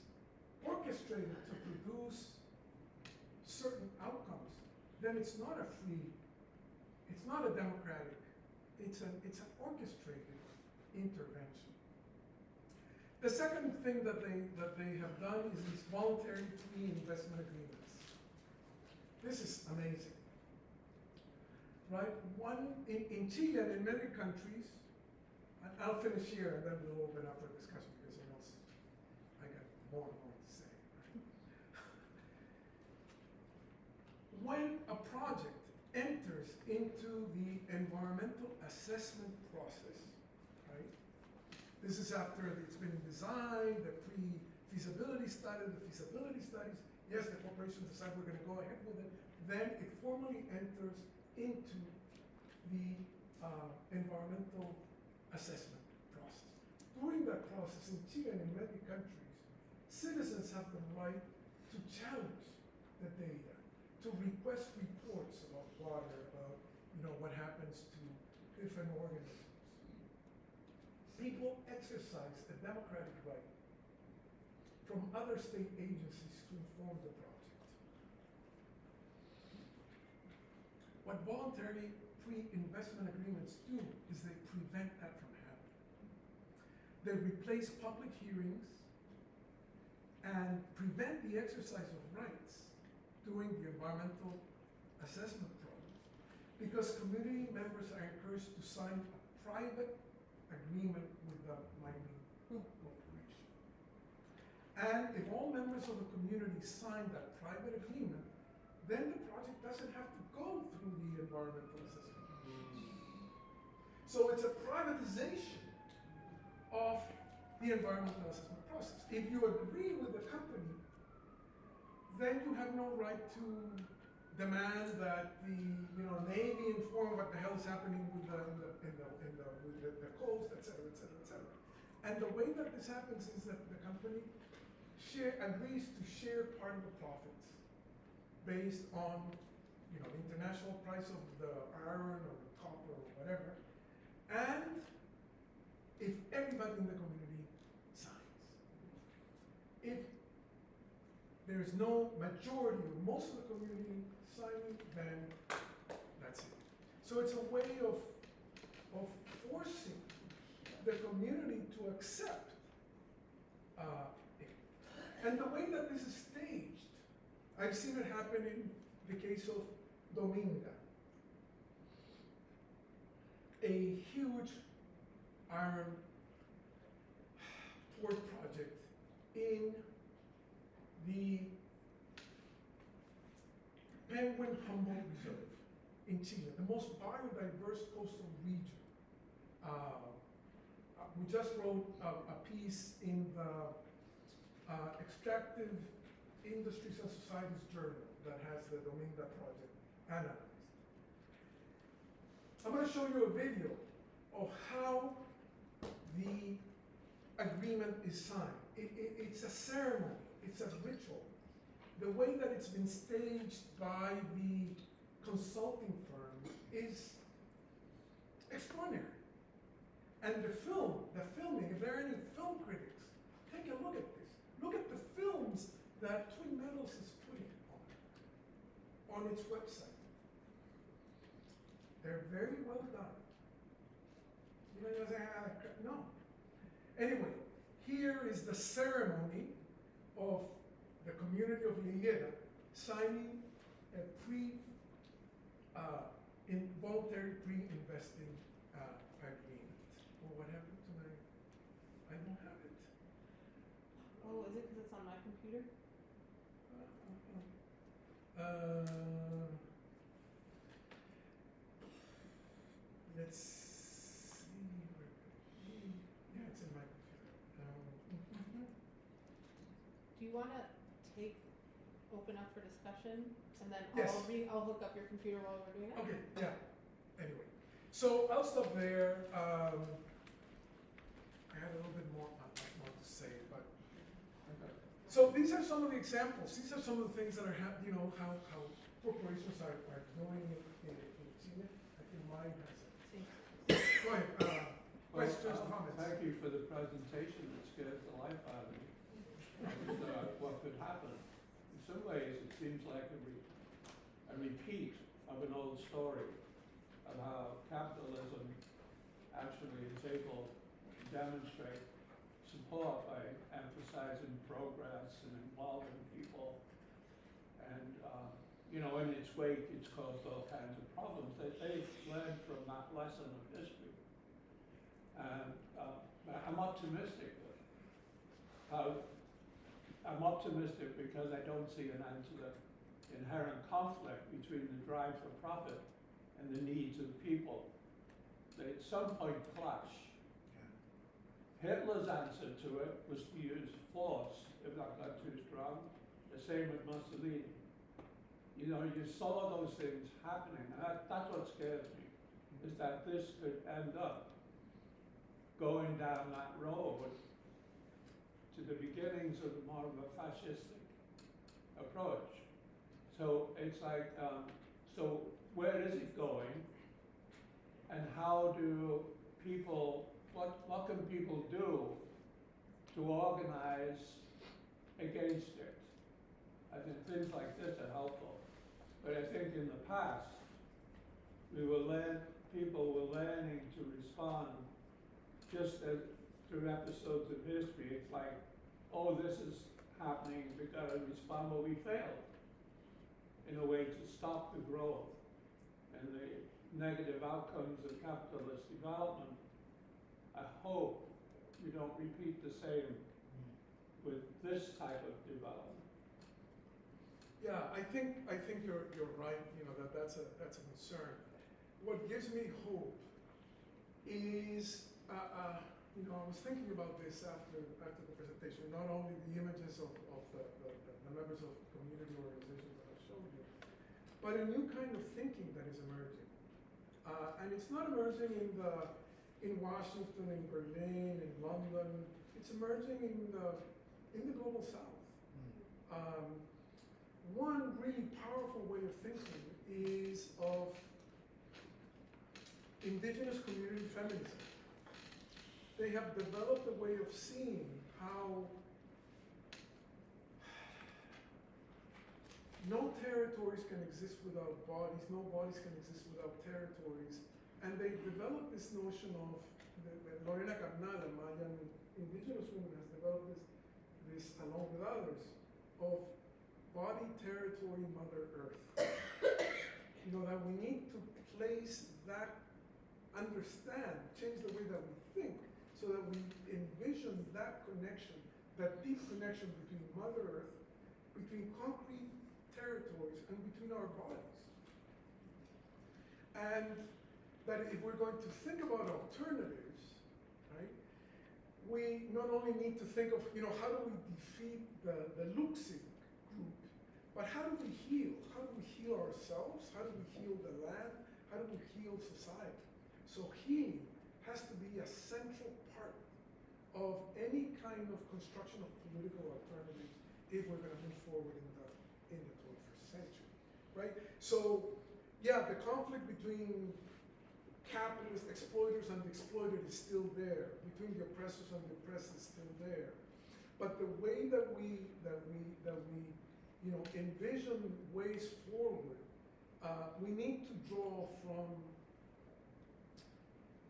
S3: orchestrated to produce certain outcomes, then it's not a free, it's not a democratic, it's an orchestrated intervention. The second thing that they have done is these voluntary pre-investment agreements. This is amazing, right? One in Chile and in many countries, and I'll finish here and then we'll open up for discussion, because else I got more and more to say. When a project enters into the environmental assessment process, right? This is after it's been designed, the pre-feasibility study, the feasibility studies. Yes, the corporation decides we're going to go ahead with it. Then it formally enters into the environmental assessment process. During that process, in Chile and in many countries, citizens have the right to challenge the data, to request reports about water, about what happens to different organisms. People exercise a democratic right from other state agencies to inform the project. What voluntary pre-investment agreements do is they prevent that from happening. They replace public hearings and prevent the exercise of rights during the environmental assessment process, because community members are encouraged to sign a private agreement with the mining corporation. And if all members of the community sign that private agreement, then the project doesn't have to go through the environmental assessment process. So it's a privatization of the environmental assessment process. If you agree with the company, then you have no right to demand that the Navy inform what the hell is happening with the coast, et cetera, et cetera, et cetera. And the way that this happens is that the company agrees to share part of the profits based on the international price of the iron or the copper or whatever, and if everybody in the community signs. If there's no majority or most of the community signing, then that's it. So it's a way of forcing the community to accept it. And the way that this is staged, I've seen it happen in the case of Dominga, a huge iron port project in the Penguin Humboldt Reserve in Chile, the most biodiverse coastal region. We just wrote a piece in the Extractive Industries and Societies Journal that has the Dominga project analyzed. I'm going to show you a video of how the agreement is signed. It's a ceremony, it's a ritual. The way that it's been staged by the consulting firm is extraordinary. And the filming, if there are any film critics, take a look at this. Look at the films that Twin Metals is putting on its website. They're very well done. You know, you say, no. Anyway, here is the ceremony of the community of Liguera signing a involuntary pre-investing agreement. Well, what happened to my, I don't have it.
S1: Oh, is it because it's on my computer?
S3: Let's see where yeah, it's in my computer.
S1: Do you want to open up for discussion, and then
S3: Yes.
S1: I'll hook up your computer while we're doing it?
S3: Okay, yeah. Anyway, so I'll stop there. I had a little bit more to say, but so these are some of the examples. These are some of the things that are how corporations are doing it in Chile. I think mine has it. Go ahead. Questions, comments?
S7: Thank you for the presentation. It scares the life out of me. What could happen? In some ways, it seems like a repeat of an old story of how capitalism actually is able to demonstrate support by emphasizing progress and involving people. And, in its wake, it's caused all kinds of problems. They've learned from that lesson of history. And I'm optimistic. I'm optimistic because I don't see an end to the inherent conflict between the drive for profit and the needs of the people. They at some point clash. Hitler's answer to it was to use force if that got too strong. The same with Mussolini. You saw those things happening, and that's what scares me, is that this could end up going down that road to the beginnings of more of a fascistic approach. So it's like, so where is it going? And how do people, what can people do to organize against it? I think things like this are helpful. But I think in the past, people were learning to respond just as through episodes of history. It's like, oh, this is happening, we've got to respond, but we failed in a way to stop the growth and the negative outcomes of capitalist development. I hope we don't repeat the same with this type of development.
S3: Yeah, I think you're right. You know that's a concern. What gives me hope is, you know, I was thinking about this after the presentation. Not only the images of the members of community organizations that I showed you, but a new kind of thinking that is emerging, and it's not emerging in Washington, in Berlin, in London. It's emerging in the global South. One really powerful way of thinking is of indigenous community feminism. They have developed a way of seeing how no territories can exist without bodies, no bodies can exist without territories, and they developed this notion of, Lorena Carnal, a Mayan indigenous woman, has developed this along with others, of body, territory, Mother Earth. You know, that we need to place that, understand, change the way that we think, so that we envision that connection, that deep connection between Mother Earth, between concrete territories, and between our bodies. And that if we're going to think about alternatives, right, we not only need to think of, you know, how do we defeat the Luxig group, but how do we heal? How do we heal ourselves? How do we heal the land? How do we heal society? So healing has to be a central part of any kind of construction of political alternatives if we're going to move forward in the 21st century, right? So, yeah, the conflict between capitalists, exploiters, and the exploited is still there. Between the oppressors and the oppressed is still there. But the way that we you know, envision ways forward, we need to draw from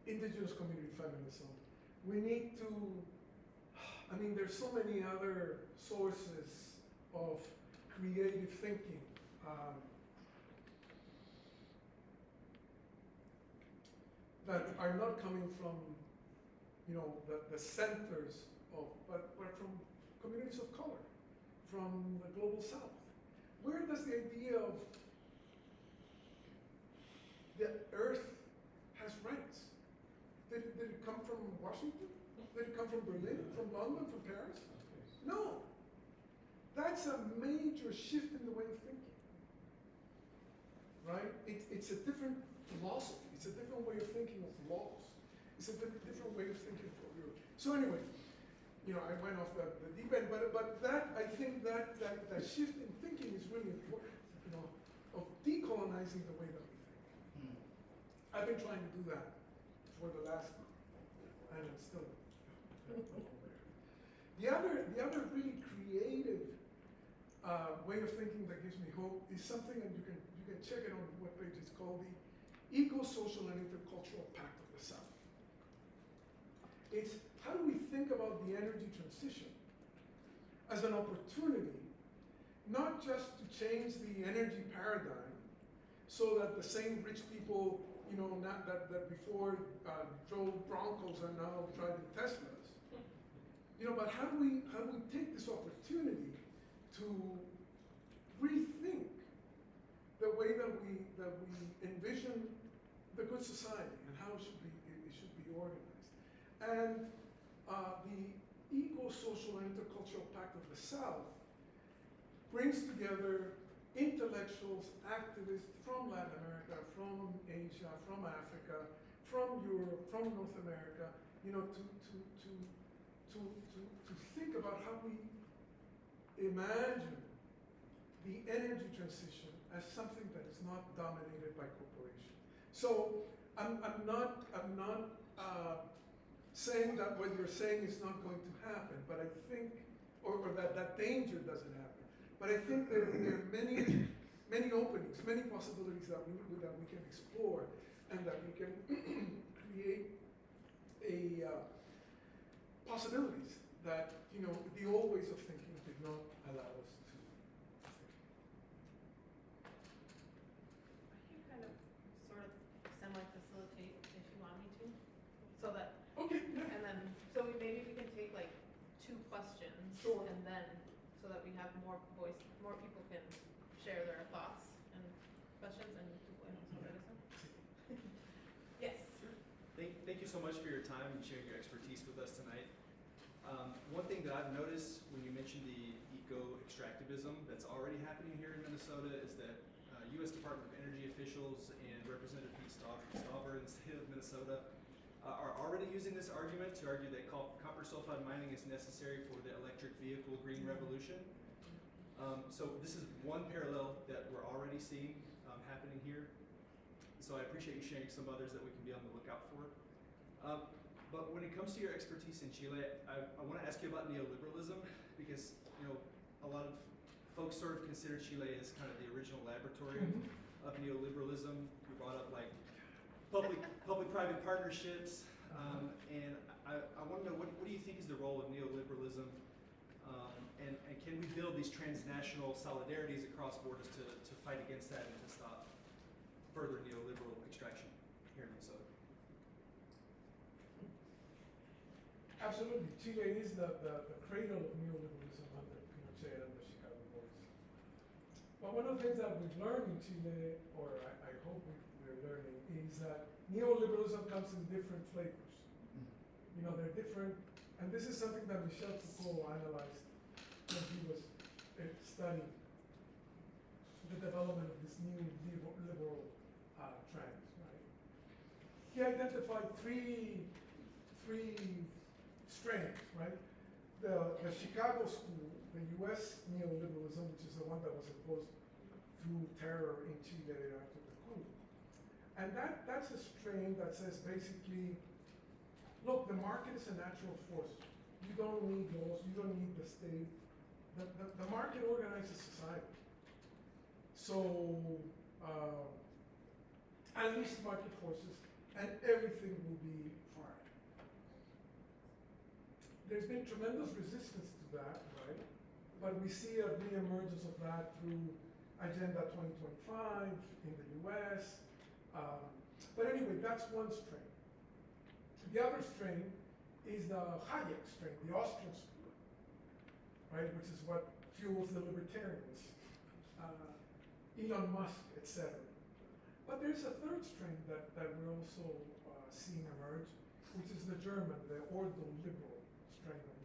S3: indigenous community feminism. We need to, I mean, there's so many other sources of creative thinking. That are not coming from, you know, the centers of, but from communities of color, from the global South. Where does the idea of the earth has rights? Did it come from Washington? Did it come from Berlin, from London, from Paris? No. That's a major shift in the way of thinking, right? It's a different philosophy. It's a different way of thinking of laws. It's a different way of thinking for Europe. So anyway, you know, I went off the deep end, but that, I think that shift in thinking is really important, you know, of decolonizing the way that we think. I've been trying to do that for the last, and it's still the other really creative way of thinking that gives me hope is something, and you can check it on the webpage. It's called the Eco-Social and Intercultural Pact of the South. It's how do we think about the energy transition as an opportunity, not just to change the energy paradigm so that the same rich people, you know, not that before drove Broncos are now driving Teslas, you know, but how do we take this opportunity to rethink the way that we envision the good society and how it should be organized. And the Eco-Social and Intercultural Pact of the South brings together intellectuals, activists from Latin America, from Asia, from Africa, from Europe, from North America, you know, to think about how we imagine the energy transition as something that is not dominated by corporations. So I'm not saying that what you're saying is not going to happen, but I think, or that danger doesn't happen. But I think there are many openings, many possibilities that we can explore, and that we can create possibilities that, you know, the old ways of thinking did not allow us to think.
S1: I can kind of, sort of, semi-facilitate if you want me to, so that,
S3: Okay, yeah.
S1: and then, so maybe we can take like 2 questions.
S3: Sure.
S1: And then, so that we have more voice, more people can share their thoughts and questions and people, and so that is Yes.
S8: Thank you so much for your time and sharing your expertise with us tonight. One thing that I've noticed when you mentioned the eco-extractivism that's already happening here in Minnesota is that U.S. Department of Energy officials and Representative Pete Stauber in the state of Minnesota are already using this argument to argue that copper sulfide mining is necessary for the electric vehicle green revolution. So this is one parallel that we're already seeing happening here. So I appreciate you sharing some others that we can be on the lookout for. But when it comes to your expertise in Chile, I want to ask you about neoliberalism because a lot of folks sort of consider Chile as kind of the original laboratory of neoliberalism. You brought up like public-private partnerships, and I want to know what do you think is the role of neoliberalism, and can we build these transnational solidarities across borders to fight against that and to stop further neoliberal extraction here in Minnesota?
S3: Absolutely. Chile is the cradle of neoliberalism under Pinochet and the Chicago Boys. But one of the things that we've learned in Chile, or I hope we're learning, is that neoliberalism comes in different flavors. They're different, and this is something that Michel Foucault analyzed when he was studying the development of this new liberal trends, right? He identified three strains, right? The Chicago school, the U.S. neoliberalism, which is the one that was imposed through terror in Chile after the coup. And that's a strain that says basically, look, the market is a natural force. You don't need laws, you don't need the state. The market organizes society. So, unleash market forces and everything will be fine. There's been tremendous resistance to that, right? But we see a re-emergence of that through Agenda 2025 in the US. But anyway, that's one strain. The other strain is the Hayek strain, the Austrian school, right? Which is what fuels the libertarians, Elon Musk, etc. But there's a third strain that we're also seeing emerge, which is the German, the ordo-liberal strain of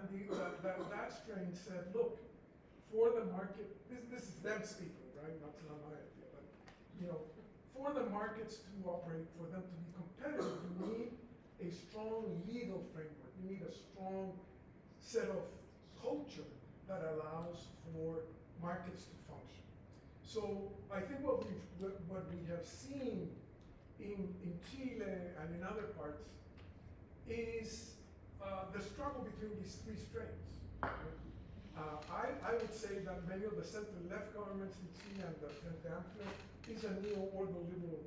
S3: neoliberalism. And that strain said, look, for the market, this is them speaking, right? Not my idea, but for the markets to operate, for them to be competitive, you need a strong legal framework. You need a strong set of culture that allows for markets to function. So I think what we have seen in Chile and in other parts is the struggle between these three strains. I would say that many of the center-left governments in Chile and the Frente Amplio is a neo-ordo-liberal,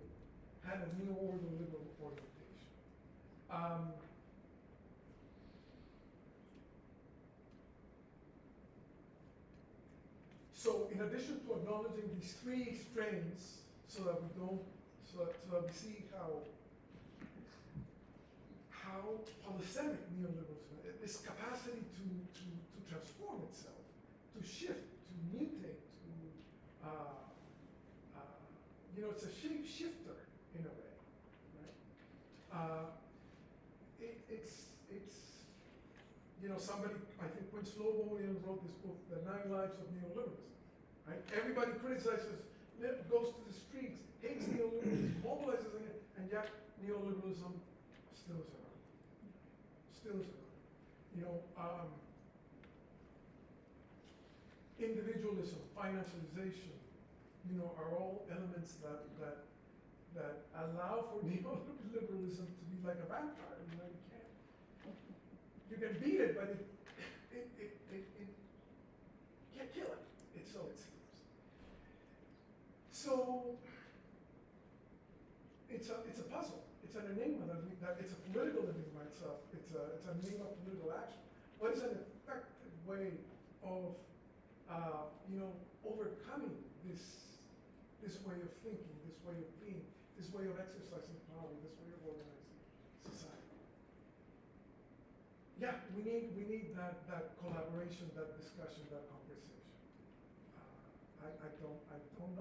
S3: had a neo-ordo-liberal orientation. So in addition to acknowledging these three strains so that we don't, so that we see how polysemic neoliberalism, this capacity to transform itself, to shift, to mutate, it's a shape shifter in a way, right? Somebody, I think Winslow Bowen wrote this book, The 9 Lives of Neoliberalism, right? Everybody criticizes, goes to the streets, hates neoliberalism, mobilizes again, and yet neoliberalism still is around. Still is around. Individualism, financialization, are all elements that allow for neoliberalism to be like a vampire. You can beat it, but it can't kill it. So it seems. So it's a puzzle. It's an enigma that it's a political enigma. It's an enigma of political action. What is an effective way of, overcoming this way of thinking, this way of being, this way of exercising power, this way of organizing society. Yeah, we need that collaboration, that discussion, that conversation. I don't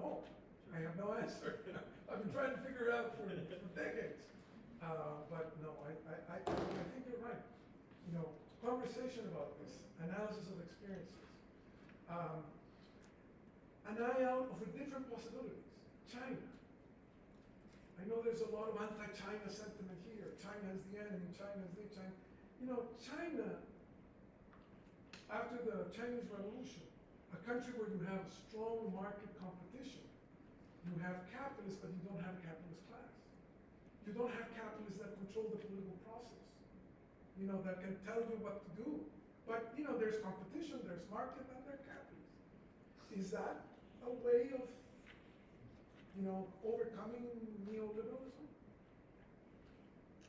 S3: know. I have no answer. I've been trying to figure it out for decades. But no, I think you're right. Conversation about this, analysis of experiences. An eye out for different possibilities. China. I know there's a lot of anti-China sentiment here. China is the enemy, China is the China. China, after the Chinese Revolution, a country where you have strong market competition, you have capitalists, but you don't have a capitalist class. You don't have capitalists that control the political process, that can tell you what to do. But, there's competition, there's market, and there's capitalists. Is that a way of, overcoming neoliberalism?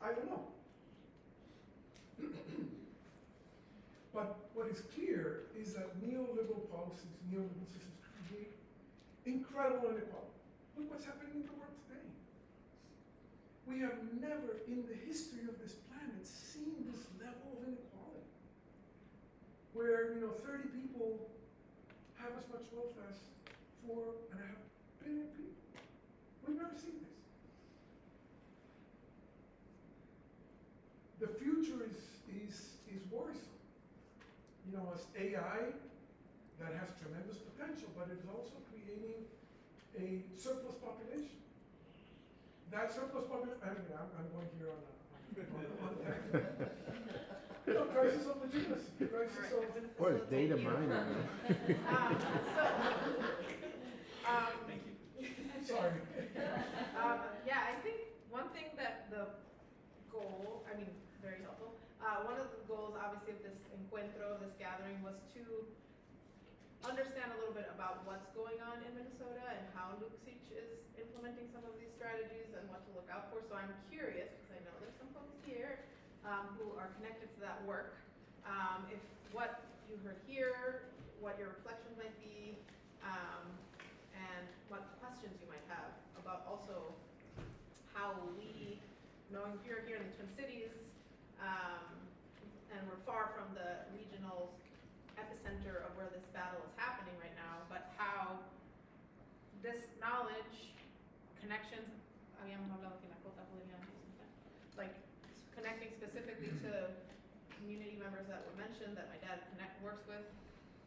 S3: I don't know. But what is clear is that neoliberal policies, neoliberal systems create incredible inequality. Look what's happening in the world today. We have never in the history of this planet seen this level of inequality. Where, 30 people have as much wealth as 4.5 billion people. We've never seen this. The future is worrisome. As AI that has tremendous potential, but it's also creating a surplus population. That surplus population, I'm going here on a tangent. Crisis of legitimacy, crisis of...
S9: What is data mining?
S8: Thank you.
S3: Sorry.
S1: Yeah, I think one thing that the goal, very helpful. One of the goals, obviously, of this encuentro, this gathering, was to understand a little bit about what's going on in Minnesota and how Lutheran is implementing some of these strategies and what to look out for. So I'm curious, because I know there's some folks here who are connected to that work, if what you heard here, what your reflections might be, and what questions you might have about also how we, knowing you're here in the Twin Cities, and we're far from the regional epicenter of where this battle is happening right now, but how this knowledge, connections, like connecting specifically to community members that were mentioned that my dad works with,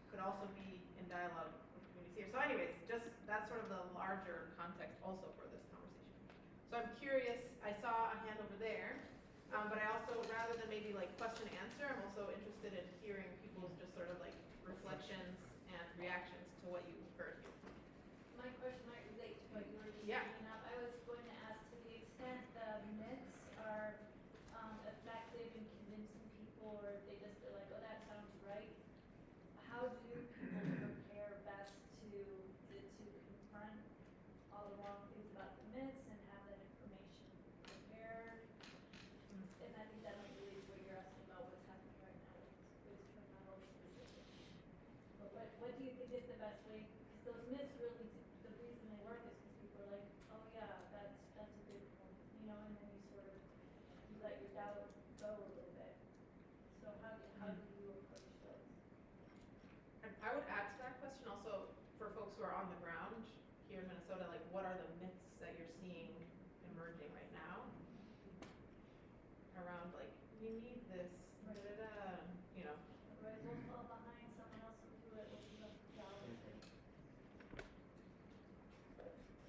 S1: could also be in dialogue with communities here. So anyways, just that's sort of the larger context also for this conversation. So I'm curious, I saw a hand over there. But I also, rather than maybe like question answer, I'm also interested in hearing people's just sort of like reflections and reactions to what you heard.
S10: My question might relate to what you were just
S1: Yeah.
S10: bringing up. I was going to ask, to the extent the myths are effective in convincing people, or if they just are like, oh, that sounds right, how do people prepare best to confront all the wrong things about the myths and have that information prepared? And I think that might relate to what you're asking about what's happening right now with twin metals specifically. But what do you think is the best way? Because those myths really, the reason they work is because people are like, oh yeah, that's a good point, and then you let your doubt go a little bit. So how do you approach those?
S1: And I would add to that question also for folks who are on the ground here in Minnesota, like what are the myths that you're seeing emerging right now around like, we need this,
S10: Otherwise we'll fall behind, someone else will do it, we'll give up the dollars.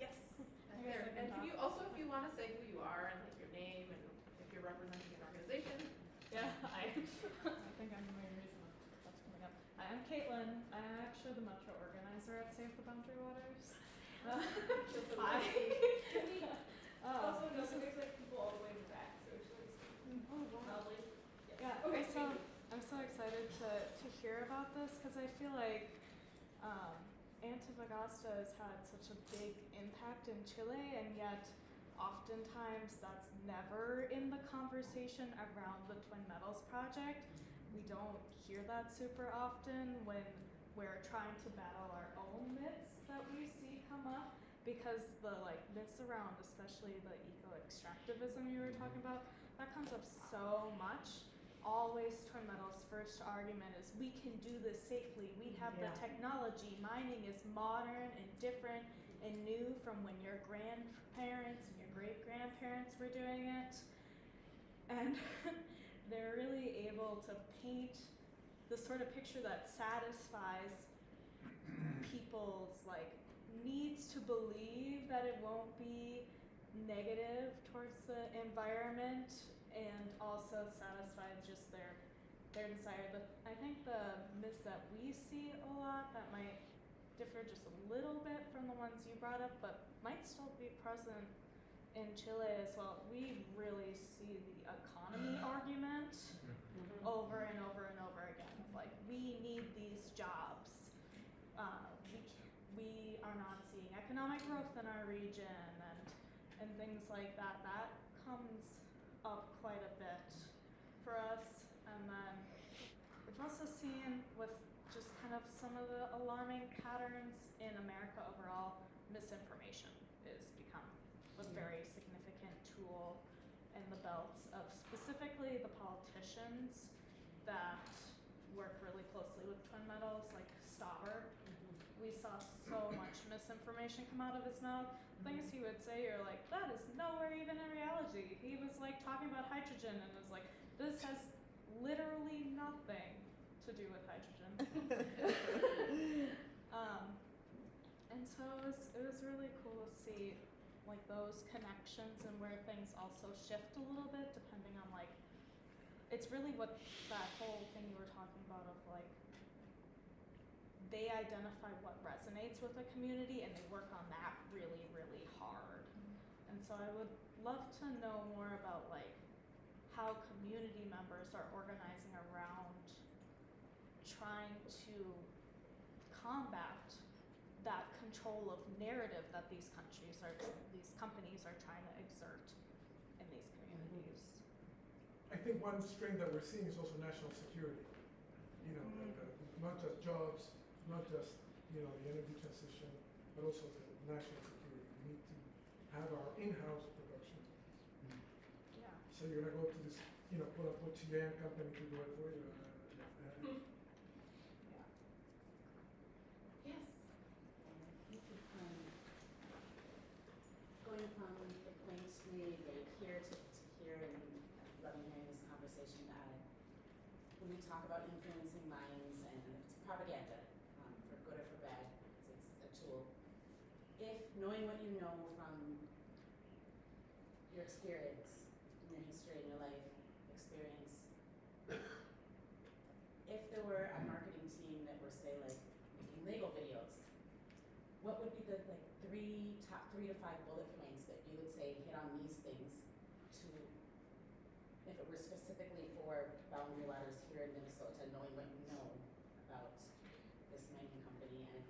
S1: Yes.
S11: I guess I can
S1: And can
S11: talk.
S1: you also, if you want to say who you are and like your name and if you're representing an organization.
S11: Yeah, I think I'm the main reason that's coming up. I'm Caitlin. I'm actually the Metro organizer at Save the Boundary Waters. Hi.
S10: Also, no, there's like people all the way in the back, socially speaking.
S11: Oh, wow.
S10: Probably.
S11: Yeah, okay, so I'm so excited to hear about this because I feel like Antofagasta has had such a big impact in Chile, and yet oftentimes that's never in the conversation around the Twin Metals project. we don't hear that super often when we're trying to battle our own myths that we see come up, because the like myths around, especially the eco-extractivism you were talking about, that comes up so much. Always Twin Metal's first argument is, we can do this safely, we have the technology, mining is modern and different and new from when your grandparents and your great-grandparents were doing it. And they're really able to paint the sort of picture that satisfies people's like needs to believe that it won't be negative towards the environment, and also satisfies just their desire. I think the myths that we see a lot that might differ just a little bit from the ones you brought up, but might still be present in Chile as well. We really see the economy argument over and over and over again. Of like, we need these jobs. We are not seeing economic growth in our region, and things like that. That comes up quite a bit for us. And then we've also seen with just kind of some of the alarming patterns in America overall, misinformation is become a very significant tool in the belts of specifically the politicians that work really closely with Twin Metals, like Stauber. We saw so much misinformation come out of his mouth. Things he would say, you're like, that is nowhere even in reality. He was like talking about hydrogen and was like, this has literally nothing to do with hydrogen. And so it was really cool to see like those connections and where things also shift a little bit depending on like, it's really what that whole thing you were talking about of like, they identify what resonates with a community and they work on that really, really hard. And so I would love to know more about like how community members are organizing around trying to combat that control of narrative that these companies are trying to exert in these communities.
S3: I think one strain that we're seeing is also national security. You know, not just jobs, not just, you know, the energy transition, but also the national security. We need to have our in-house production.
S11: Yeah.
S3: So you're gonna go to this, you know, put a Chilean company to do it for you.
S11: Yeah.
S1: Yes.
S9: Going from the point made right here to here, and loving hearing this conversation, when we talk about influencing minds and it's propaganda, for good or for bad, it's a tool. If knowing what you know from your experience, in your history, in your life experience, if there were a marketing team that were, say, like making Lego videos, what would be the like top 3 to 5 bullet points that you would say hit on these things to, if it were specifically for boundary waters here in Minnesota, knowing what you know about this mining company and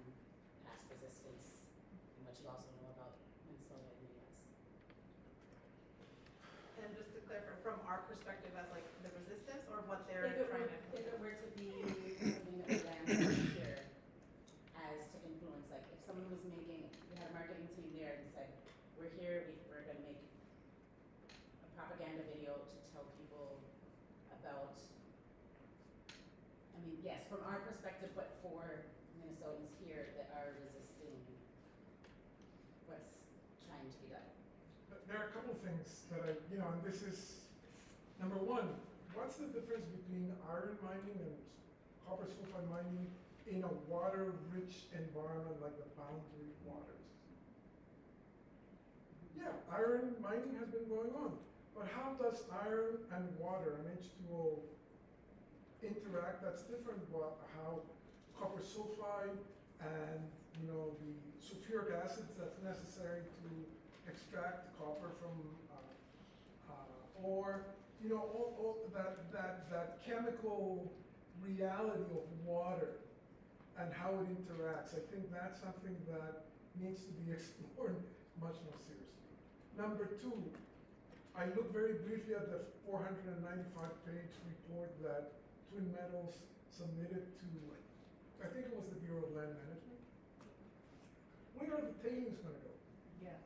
S9: past resistance, and what you also know about Minnesota and the US?
S1: And just to clarify, from our perspective as like the resistance, or what they're
S9: If
S1: trying to.
S9: it were to be something that we ran here as to influence, like if someone was making, we had a marketing team there and said, we're here, we're gonna make a propaganda video to tell people about, I mean, yes, from our perspective, but for Minnesotans here that are resisting what's trying to be done.
S3: There are a couple things that I, you know, and this is, number one, what's the difference between iron mining and copper sulfide mining in a water-rich environment like the boundary waters? Yeah, iron mining has been going on, but how does iron and water and H2O interact? That's different. How copper sulfide and, you know, the sulfuric acids that's necessary to extract copper from ore, you know, all that chemical reality of water and how it interacts. I think that's something that needs to be explored much more seriously. Number two, I looked very briefly at the 495-page report that Twin Metals submitted to, I think it was the Bureau of Land Management. Where are the tailings gonna go?
S9: Yeah.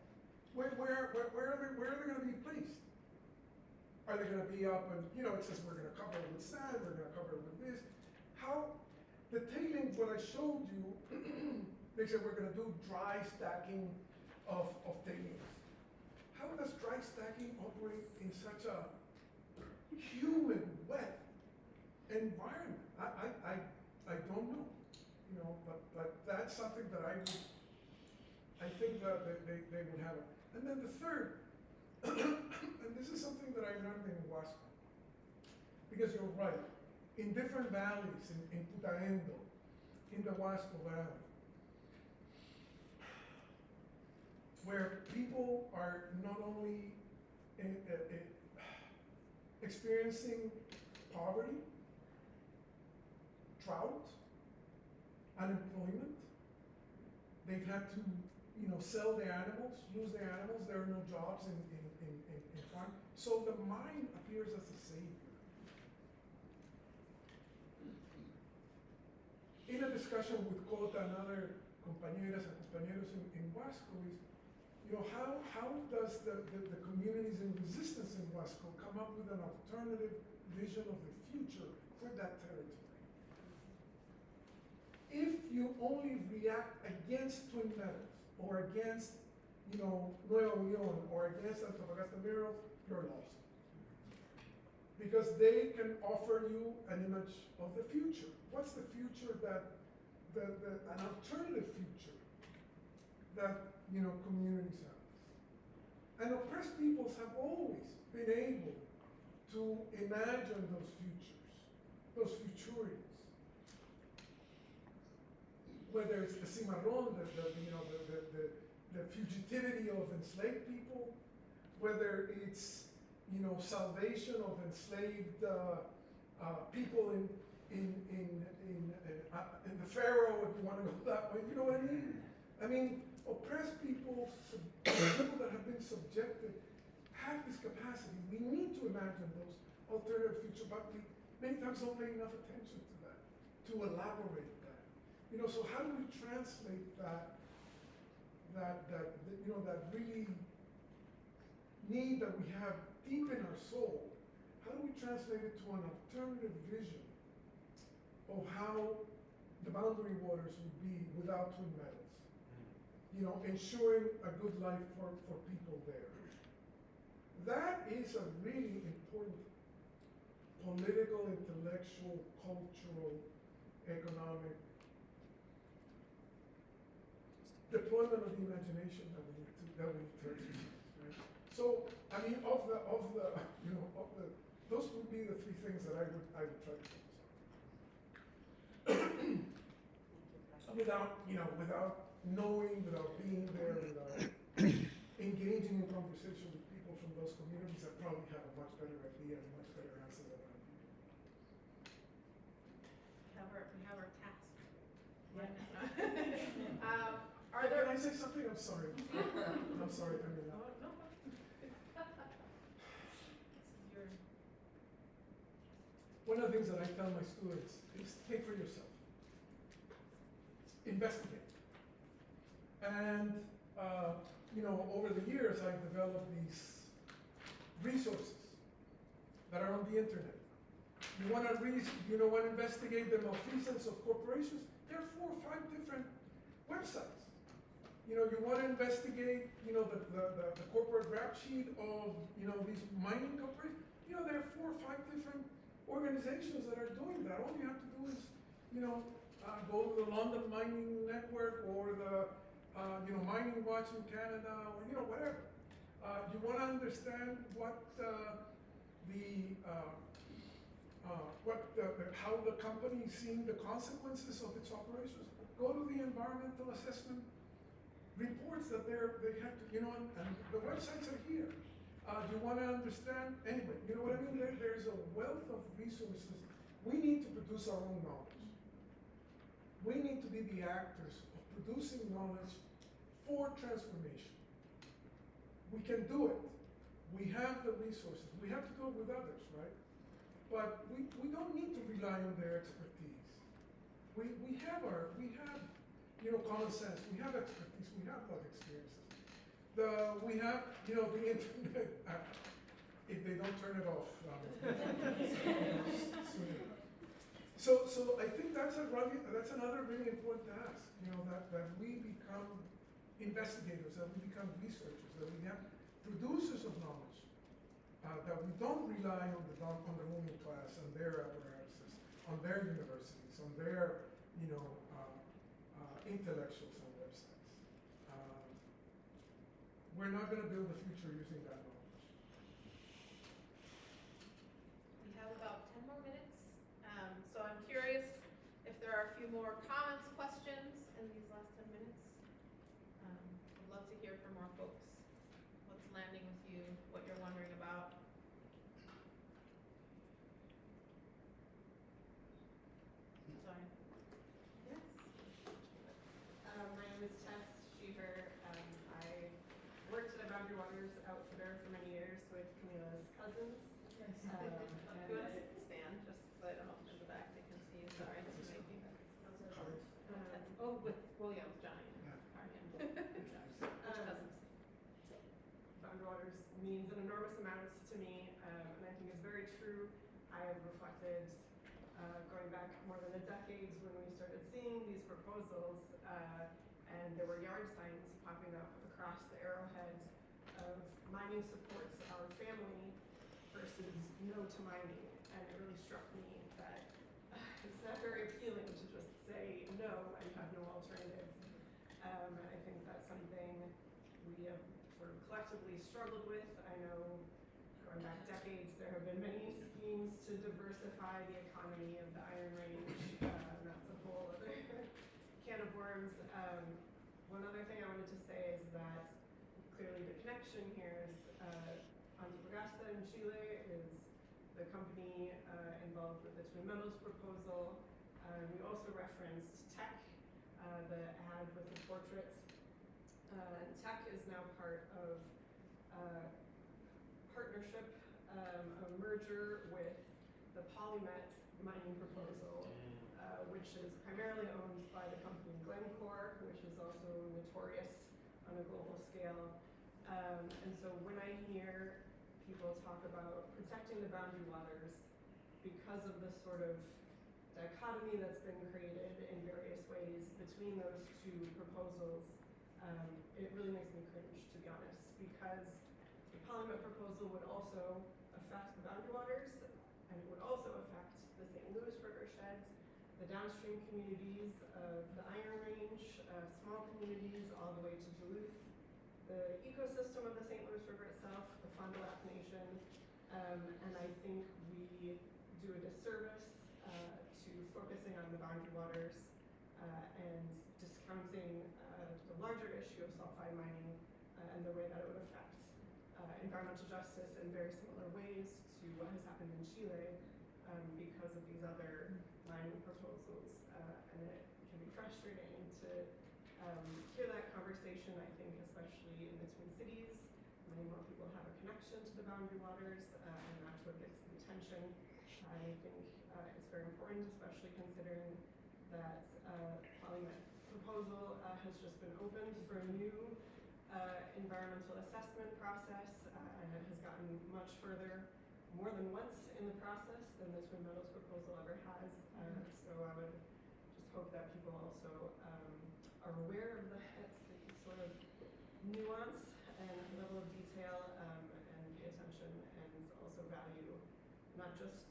S3: Where are they gonna be placed? Are they gonna be up and, it says we're gonna cover it with sand, we're gonna cover it with this. How, the tailings, what I showed you, they said we're gonna do dry stacking of tailings. How does dry stacking operate in such a humid, wet environment? I don't know, but that's something that I think that they would have. And then the third, and this is something that I learned in Huasco, because you're right, in different valleys, in Putaendo, in the Huasco Valley, where people are not only experiencing poverty, drought, unemployment, they've had to sell their animals, lose their animals, there are no jobs in farm. So the mine appears as a savior. In a discussion with Cota and other compañeras and compañeros in Huasco is, how does the communities in resistance in Huasco come up with an alternative vision of the future for that territory? If you only react against Twin Metals, or against, Nuevo León, or against Antofagasta Minerals, you're lost. Because they can offer you an image of the future. What's the future an alternative future that, communities have? And oppressed peoples have always been able to imagine those futures, those futurities. Whether it's the cimarrón, the fugitivity of enslaved people, whether it's salvation of enslaved people in the Pharaoh, if you want to go that way. You know what I mean? I mean, oppressed people, people that have been subjected, have this capacity. We need to imagine those alternative futures, but we many times don't pay enough attention to that, to elaborate that. So how do we translate that really need that we have deep in our soul? How do we translate it to an alternative vision of how the boundary waters would be without Twin Metals? Ensuring a good life for people there. That is a really important political, intellectual, cultural, economic deployment of the imagination that we need to exercise, right? So, I mean, those would be the three things that I would try to focus on. Without knowing, without being there, without engaging in conversation with people from those communities that probably have a much better idea and a much better answer than I do.
S1: We have our task.
S3: Can I say something? I'm sorry. I'm sorry, Camila.
S1: No.
S3: One of the things that I tell my students is think for yourself. Investigate. And, over the years, I've developed these resources that are on the internet. You want to investigate the malfeasance of corporations? There are 4 or 5 different websites. You want to investigate, the corporate rap sheet of, these mining corporations? There are 4 or 5 different organizations that are doing that. All you have to do is, go to the London Mining Network or the, Mining Watch in Canada or, whatever. You want to understand what how the company is seeing the consequences of its operations? Go to the environmental assessment reports that they have to, and the websites are here. Do you want to understand? Anyway, you know what I mean? There's a wealth of resources. We need to produce our own knowledge. We need to be the actors of producing knowledge for transformation. We can do it. We have the resources. We have to do it with others, right? but we don't need to rely on their expertise. We have, common sense, we have expertise, we have life experiences. We have, the internet, if they don't turn it off soon enough. So I think that's another really important task, that we become investigators, that we become researchers, that we have producers of knowledge, that we don't rely on the ruling class, on their apparatuses, on their universities, on their, intellectuals and websites. We're not going to build the future using that knowledge.
S1: We have about 10 more minutes, so I'm curious if there are a few more comments, questions in these last 10 minutes. I'd love to hear from more folks. What's landing with you, what you're wondering about. Sorry. Yes.
S12: My name is Tess Sheever. I worked at a Boundary Waters outfitter for many years with Camila's cousins.
S1: Yes.
S12: And
S1: Go ahead and stand, just so I don't know if in the back they can see you. Sorry, just making. With William, Johnny, and Which cousins?
S12: Boundary Waters means an enormous amount to me, and I think it's very true. I have reflected, going back more than a decade when we started seeing these proposals, and there were yard signs popping up across the arrowhead of mining supports our family versus no to mining, and it really struck me that it's not very appealing to just say no and have no alternative. And I think that's something we have sort of collectively struggled with. I know going back decades there have been many schemes to diversify the economy of the Iron Range. That's a whole other can of worms. One other thing I wanted to say is that clearly the connection here is Antofagasta in Chile is the company involved with the Twin Metals proposal. We also referenced Tech, the ad with the portraits. Tech is now part of a partnership, a merger with the Polymet mining proposal, which is primarily owned by the company Glencore, which is also notorious on a global scale. And so when I hear people talk about protecting the boundary waters because of the sort of dichotomy that's been created in various ways between those two proposals, it really makes me cringe, to be honest, because the Polymet proposal would also affect the boundary waters, and it would also affect the St. Louis River sheds, the downstream communities of the Iron Range, small communities all the way to Duluth, the ecosystem of the St. Louis River itself, the Fond du Lac Nation, and I think we do a disservice to focusing on the boundary waters and discounting the larger issue of sulfide mining and the way that it would affect environmental justice in very similar ways to what has happened in Chile because of these other mining proposals. And it can be frustrating to hear that conversation, I think, especially in the Twin Cities. Many more people have a connection to the boundary waters, and that's what gets the attention. I think it's very important, especially considering that Polymet proposal has just been opened for a new environmental assessment process, and it has gotten much further, more than once in the process than the Twin Metals proposal ever has. So I would just hope that people also are aware of that sort of nuance and level of detail, and pay attention, and also value not just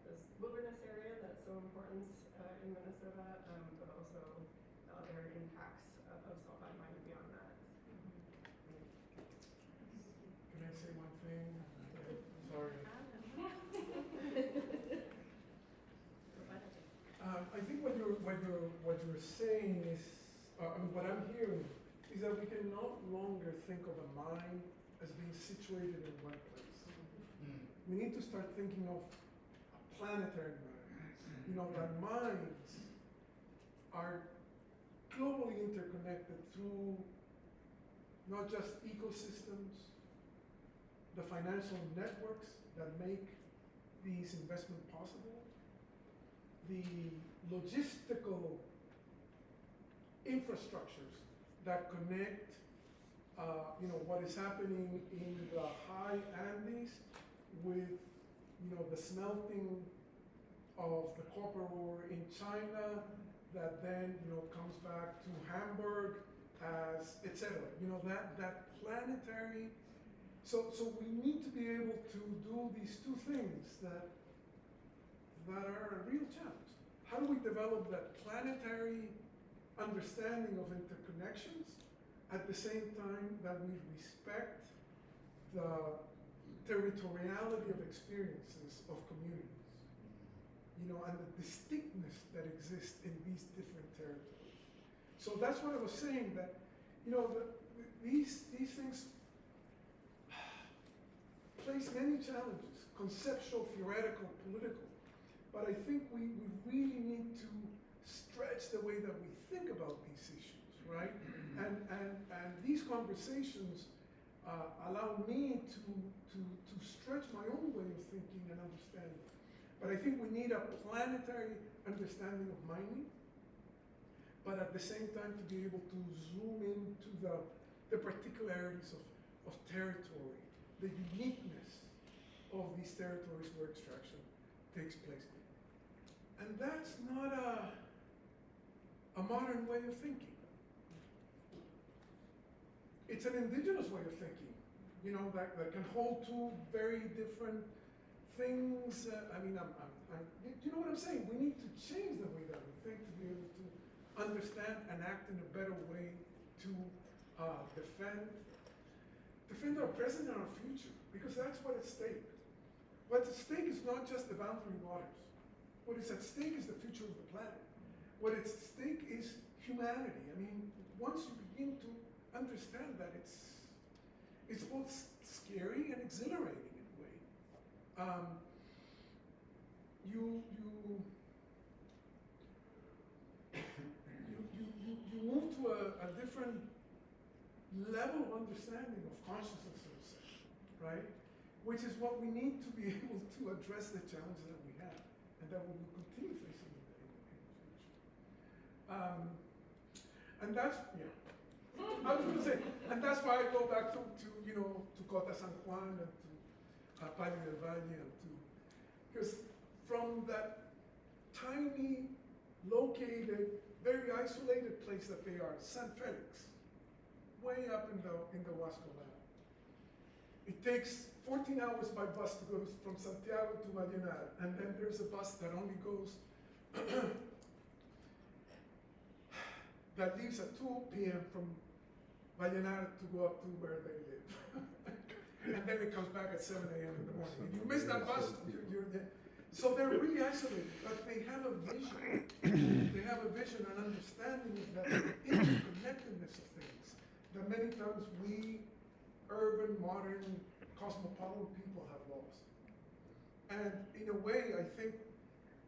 S12: this wilderness area that's so important in Minnesota, but also the other impacts of sulfide mining beyond that.
S3: Can I say one thing? Sorry. I think what you're saying is, what I'm hearing is that we can no longer think of a mine as being situated in one place. We need to start thinking of a planetary mine. That mines are globally interconnected through not just ecosystems, the financial networks that make these investments possible, the logistical infrastructures that connect, what is happening in the high Andes with, the smelting of the copper ore in China that then, comes back to Hamburg as, etc. That planetary. So we need to be able to do these two things that are a real challenge. How do we develop that planetary understanding of interconnections at the same time that we respect the territoriality of experiences of communities, and the distinctness that exists in these different territories. So that's what I was saying, that, these things place many challenges, conceptual, theoretical, political, but I think we really need to stretch the way that we think about these issues, right? And these conversations allow me to stretch my own way of thinking and understanding. But I think we need a planetary understanding of mining, but at the same time to be able to zoom into the particularities of territory, the uniqueness of these territories where extraction takes place. And that's not a modern way of thinking. It's an indigenous way of thinking, that can hold two very different things. You know what I'm saying? We need to change the way that we think to be able to understand and act in a better way to defend our present and our future, because that's what at stake. What's at stake is not just the boundary waters. What is at stake is the future of the planet. What is at stake is humanity. Once you begin to understand that, it's both scary and exhilarating in a way. You move to a different level of understanding of consciousness, so to say, right? Which is what we need to be able to address the challenges that we have, and that we will continue facing in the future. And that's, I was going to say, and that's why I go back to Cota San Juan and to Valle del Valle, because from that tiny, located, very isolated place that they are, San Felix, way up in the Huasco land. It takes 14 hours by bus to go from Santiago to Vallenar, and then there's a bus that only goes, that leaves at 2 p.m. from Vallenar to go up to where they live. And then it comes back at 7 a.m. in the morning. If you miss that bus, you're there. So they're really isolated, but they have a vision. They have a vision and understanding of that interconnectedness of things that many times we urban, modern, cosmopolitan people have lost. And in a way, I think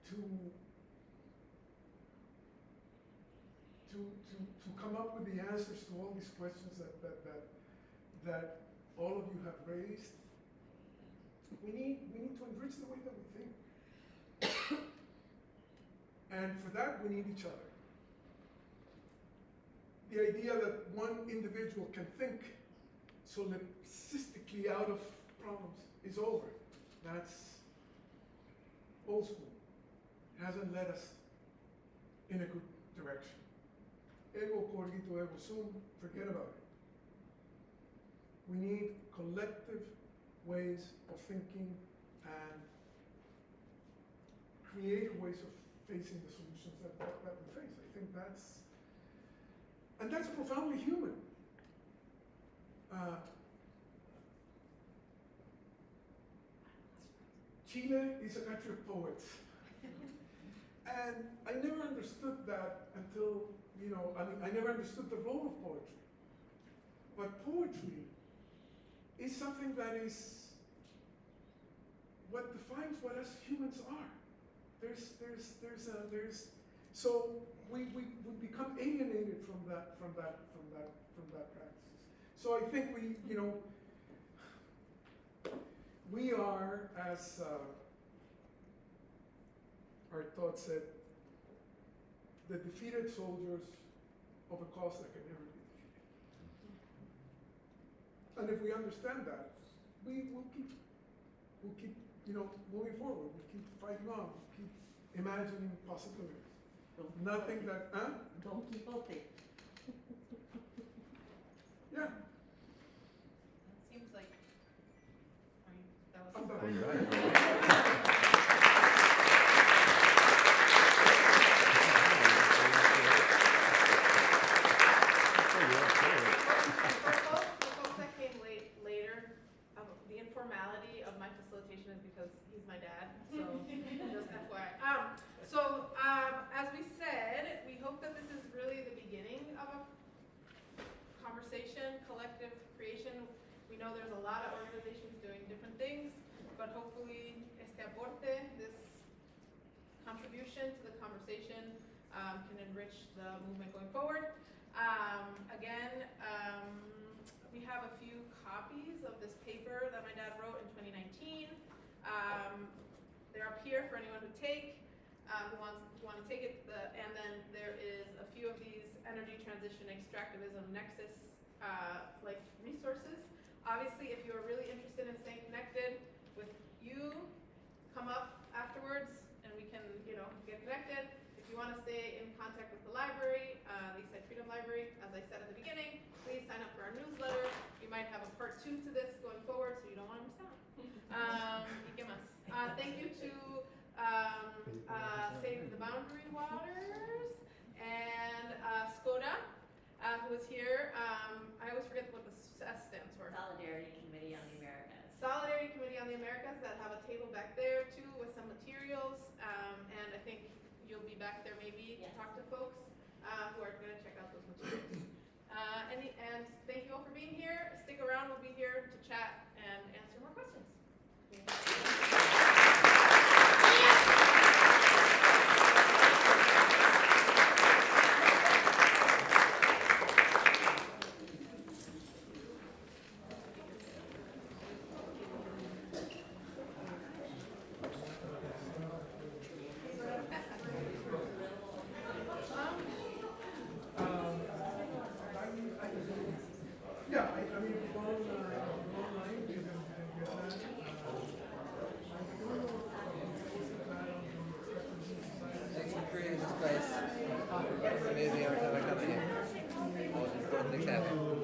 S3: to come up with the answers to all these questions that all of you have raised, we need to enrich the way that we think. And for that, we need each other. The idea that one individual can think solipsistically out of problems is over. That's old school. It hasn't led us in a good direction. Ego corrito, ego sum, forget about it. We need collective ways of thinking and creative ways of facing the solutions that we face. I think that's profoundly human. Chile is a country of poets. And I never understood that until, I never understood the role of poetry. But poetry is something that is what defines what us humans are. So we become alienated from that practices. So I think we are as are taught said, the defeated soldiers of a cause that can never be defeated. And if we understand that, we will keep, moving forward. We'll keep fighting on. We'll keep imagining possibilities. Nothing that,
S13: Don't keep hoping.
S3: yeah.
S1: That seems like, that was.
S3: I'm done.
S2: All right.
S1: For folks that came later, the informality of my facilitation is because he's my dad, so just FYI. As we said, we hope that this is really the beginning of a conversation, collective creation. We know there's a lot of organizations doing different things, but hopefully este aporte, this contribution to the conversation, can enrich the movement going forward. We have a few copies of this paper that my dad wrote in 2019. They're up here for anyone who who want to take it. And then there is a few of these energy transition extractivism nexus resources. Obviously, if you're really interested in staying connected with you, come up afterwards and we can get connected. If you want to stay in contact with the library, the Eastside Freedom Library, as I said at the beginning, please sign up for our newsletter. We might have a part 2 to this going forward, so you don't want to miss out. Thank you to Save the Boundary Waters and Skoda, who is here. I always forget what the S stands for.
S13: Solidarity Committee on the Americas.
S1: Solidarity Committee on the Americas that have a table back there too with some materials, and I think you'll be back there maybe to talk to folks who are going to check out those materials. And thank you all for being here. Stick around, we'll be here to chat and answer more questions.
S3: Yeah, I mean, if you go online, you can get that.
S14: Thanks for creating this place. It's amazing every time I come in here. Always important to have it.